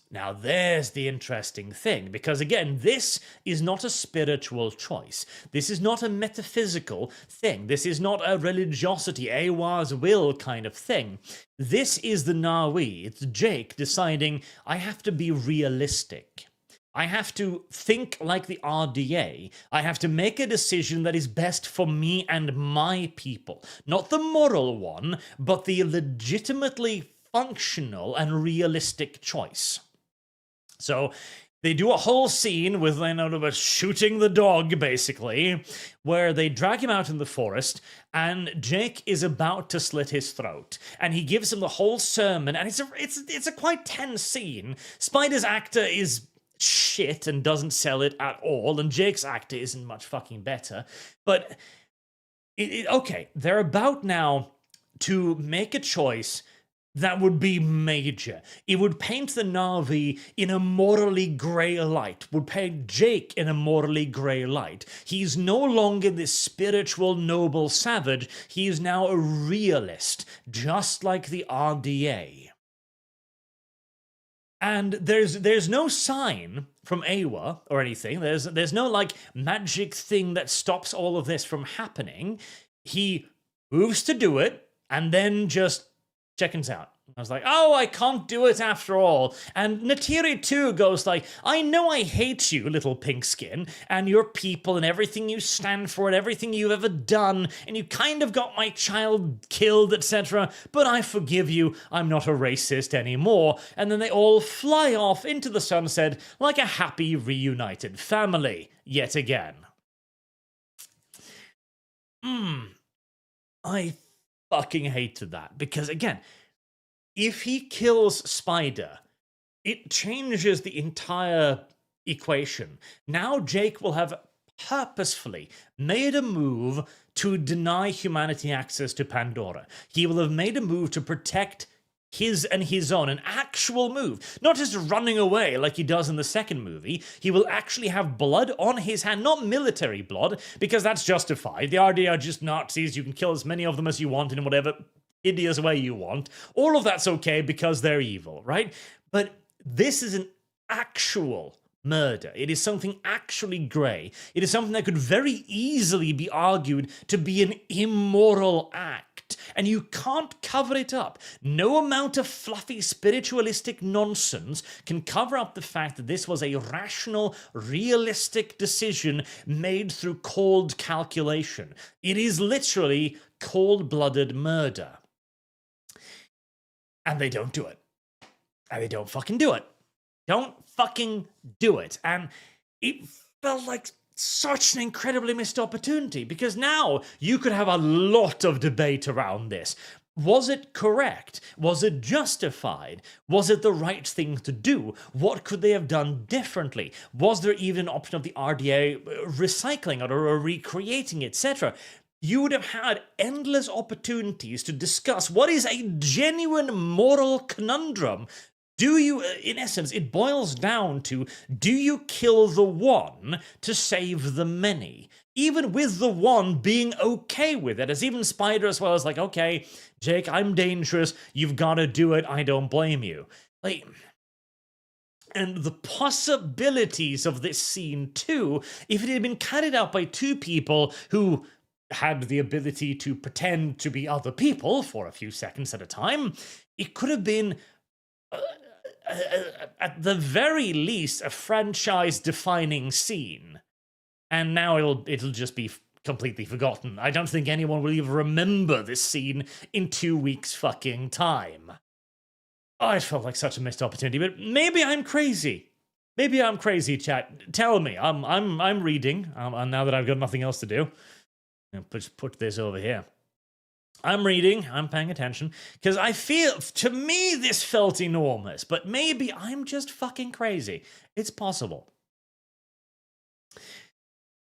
Now, there's the interesting thing, because again, this is not a spiritual choice. This is not a metaphysical thing. This is not a religiosity, Awa's will kind of thing. This is the Na'vi. It's Jake deciding, I have to be realistic. I have to think like the RDA. I have to make a decision that is best for me and my people. Not the moral one, but the legitimately functional and realistic choice. So they do a whole scene with shooting the dog, basically, where they drag him out in the forest, and Jake is about to slit his throat, and he gives him the whole sermon, and it's a quite tense scene. Spider's actor is shit and doesn't sell it at all, and Jake's actor isn't much fucking better. But okay, they're about now to make a choice That would be major. It would paint the Na'vi in a morally grey light, would paint Jake in a morally grey light. He's no longer this spiritual, noble savage. He is now a realist, just like the RDA. And there's no sign from Awa or anything. There's no, like, magic thing that stops all of this from happening. He moves to do it, and then just checkins out. I was like, oh, I can't do it after all. And Natiri too goes like, I know I hate you, little pink skin, and your people and everything you stand for and everything you've ever done, and you kind of got my child killed, etc., but I forgive you, I'm not a racist anymore. And then they all fly off into the sunset like a happy reunited family, yet again. I fucking hated that, because again, if he kills Spider, it changes the entire equation. Now Jake will have purposefully made a move to deny humanity access to Pandora. He will have made a move to protect his and his own, an actual move, not just running away like he does in the second movie. He will actually have blood on his hand, not military blood, because that's justified. The RDA are just Nazis. You can kill as many of them as you want in whatever hideous way you want. All of that's okay because they're evil, right? But this is an actual murder. It is something actually grey. It is something that could very easily be argued to be an immoral act, and you can't cover it up. No amount of fluffy spiritualistic nonsense can cover up the fact that this was a rational, realistic decision made through cold calculation. It is literally cold-blooded murder. And they don't do it. And they don't fucking do it. Don't fucking do it. And it felt like such an incredibly missed opportunity, because now you could have a lot of debate around this. Was it correct? Was it justified? Was it the right thing to do? What could they have done differently? Was there even an option of the RDA recycling it or recreating it, etc.? You would have had endless opportunities to discuss what is a genuine moral conundrum. Do you, in essence, it boils down to, do you kill the one to save the many? Even with the one being okay with it, as even Spider as well as like, okay, Jake, I'm dangerous, you've got to do it, I don't blame you. Like, and the possibilities of this scene too, if it had been carried out by two people who had the ability to pretend to be other people for a few seconds at a time, it could have been, at the very least, a franchise-defining scene. And now it'll just be completely forgotten. I don't think anyone will even remember this scene in 2 weeks' fucking time. Oh, it felt like such a missed opportunity, but maybe I'm crazy. Maybe I'm crazy, chat. Tell me. I'm reading, now that I've got nothing else to do. Just put this over here. I'm reading, I'm paying attention, because I feel, to me, this felt enormous, but maybe I'm just fucking crazy. It's possible.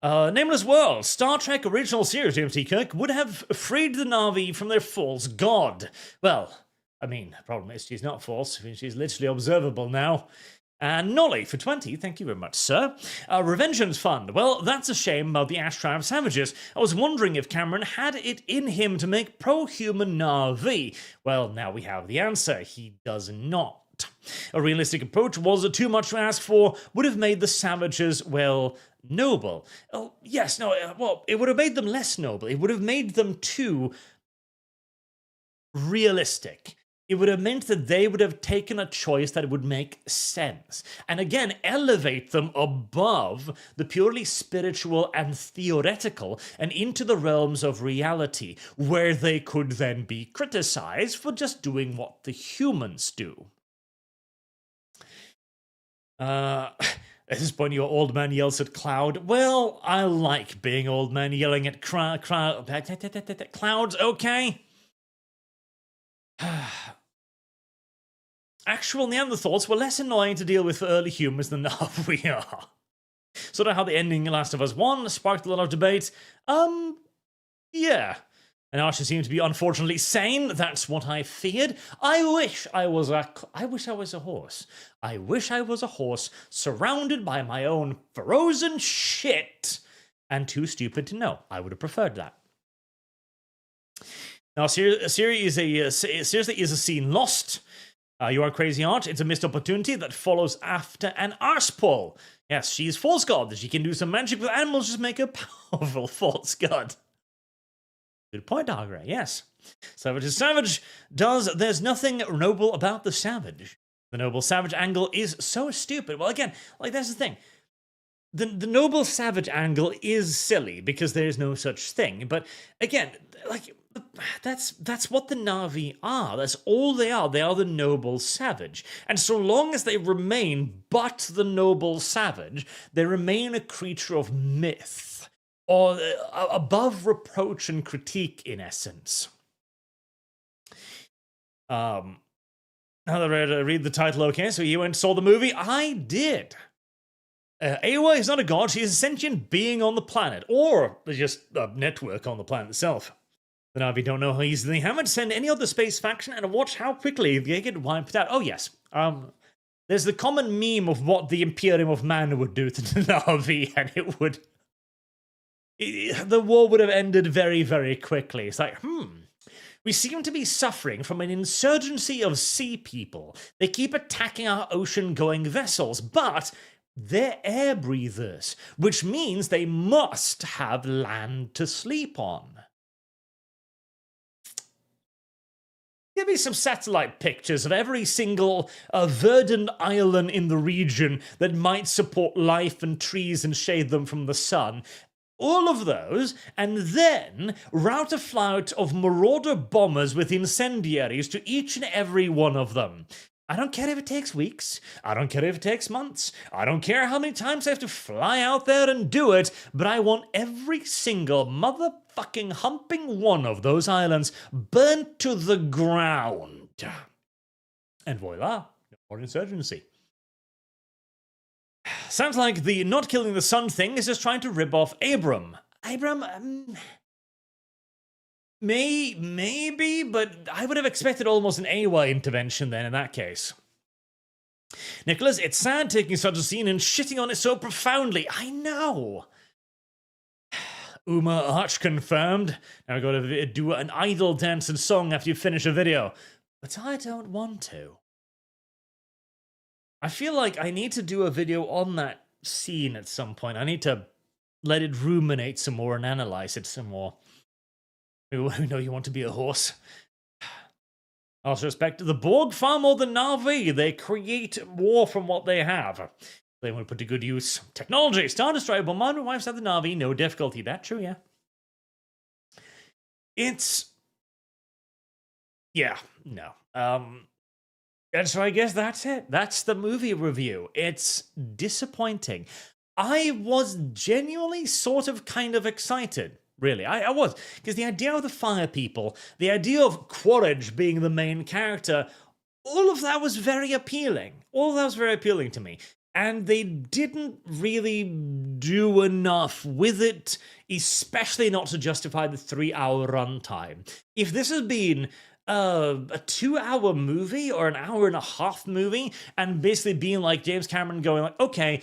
Nameless World, Star Trek original series, TMT Kirk, would have freed the Na'vi from their false god. Well, I mean, the problem is she's not false, she's literally observable now. And Nolly for 20, thank you very much, sir. Revengeance Fund. Well, that's a shame about the Ash Tribe Savages. I was wondering if Cameron had it in him to make pro-human Na'vi. Well, now we have the answer. He does not. A realistic approach was too much to ask for, would have made the Savages, well, noble. Oh, yes, no, well, it would have made them less noble. It would have made them too realistic. It would have meant that they would have taken a choice that would make sense. And again, elevate them above the purely spiritual and theoretical and into the realms of reality, where they could then be criticized for just doing what the humans do. At this point, your old man yells at Cloud. Well, I like being old man yelling at Clouds, okay? Actual Neanderthals were less annoying to deal with for early humans than now we are. Sort of how the ending Last of Us 1 sparked a lot of debate. Yeah. And Archer seemed to be unfortunately sane. That's what I feared. I wish I was a horse. I wish I was a horse surrounded by my own frozen shit and too stupid to know. I would have preferred that. Now, seriously, is a scene lost? You are crazy, Art. It's a missed opportunity that follows after an arse pull. Yes, she's false god. She can do some magic with animals, just make her powerful false god. Good point, Agre. Yes. Savage is savage. There's nothing noble about the savage. The noble savage angle is so stupid. Well, again, like, that's the thing. The noble savage angle is silly because there's no such thing. But again, like, that's what the Na'vi are. That's all they are. They are the noble savage. And so long as they remain but the noble savage, they remain a creature of myth. Or above reproach and critique, in essence. Now that I read the title, okay, so you went and saw the movie? I did. Awa is not a god, she is a sentient being on the planet, or just a network on the planet itself. The Na'vi don't know how easily they haven't send any other space faction and watch how quickly they get wiped out. Oh, yes. There's the common meme of what the Imperium of Man would do to the Na'vi, and it would... the war would have ended very, very quickly. It's like, we seem to be suffering from an insurgency of sea people. They keep attacking our ocean-going vessels, but they're air breathers, which means they must have land to sleep on. Give me some satellite pictures of every single verdant island in the region that might support life and trees and shade them from the sun. All of those, and then route a flight of marauder bombers with incendiaries to each and every one of them. I don't care if it takes weeks. I don't care if it takes months. I don't care how many times I have to fly out there and do it, but I want every single motherfucking humping one of those islands burnt to the ground. And voila, no more insurgency. Sounds like the not killing the sun thing is just trying to rip off Abram. Maybe, but I would have expected almost an AY intervention then in that case. Nicholas, it's sad taking such a scene and shitting on it so profoundly. I know. Uma Arch confirmed. Now I gotta do an idle dance and song after you finish a video. But I don't want to. I feel like I need to do a video on that scene at some point. I need to let it ruminate some more and analyze it some more. We know you want to be a horse. Also respect the Borg far more than Na'vi. They create more from what they have. They want to put to good use technology. Star Destroyer, bombardment wipes out the Na'vi. No difficulty. That's true, yeah. Yeah, no. And so I guess that's it. That's the movie review. It's disappointing. I was genuinely sort of kind of excited. Really, I was. Because the idea of the fire people, the idea of Quaritch being the main character, all of that was very appealing. All of that was very appealing to me. And they didn't really do enough with it, especially not to justify the 3-hour runtime. If this had been a 2-hour movie or an hour-and-a-half movie, and basically being like James Cameron going like, okay,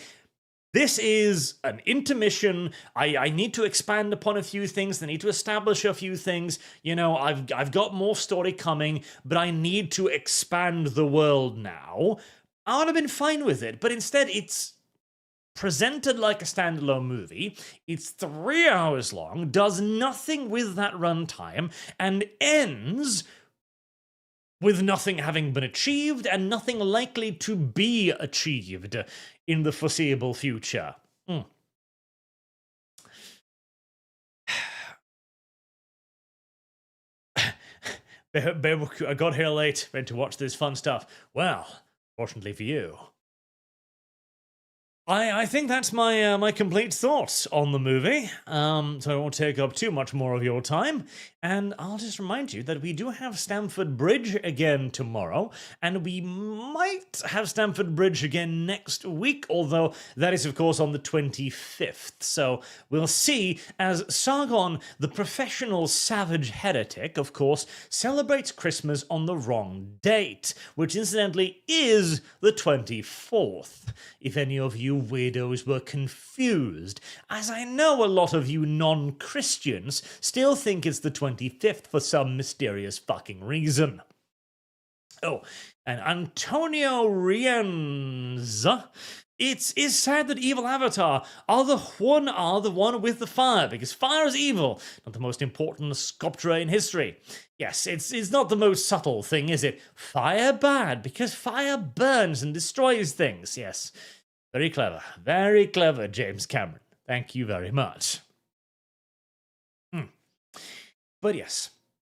this is an intermission. I need to expand upon a few things. I need to establish a few things. You know, I've got more story coming, but I need to expand the world now. I would have been fine with it, but instead it's presented like a standalone movie. It's 3 hours long, does nothing with that runtime, and ends with nothing having been achieved and nothing likely to be achieved in the foreseeable future. I got here late, went to watch this fun stuff. Well, fortunately for you, I think that's my my complete thoughts on the movie. So I won't take up too much more of your time, and I'll just remind you that we do have Stamford Bridge again tomorrow, and we might have Stamford Bridge again next week, although that is of course on the 25th. So we'll see as Sargon, the professional savage heretic, of course, celebrates Christmas on the wrong date, which incidentally is the 24th. If any of you weirdos were confused, as I know a lot of you non-Christians still think it's the 25th for some mysterious fucking reason. Oh, and Antonio Rienza. It is sad that evil Avatar are the one with the fire, because fire is evil, not the most important sculpture in history. Yes, it's not the most subtle thing, is it? Fire bad, because fire burns and destroys things. Yes, very clever, James Cameron. Thank you very much. But yes,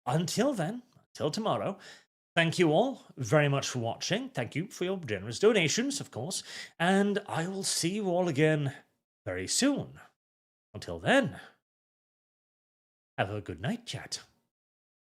until then, until tomorrow, thank you all very much for watching. Thank you for your generous donations, of course. And I will see you all again very soon. Until then, have a good night, chat.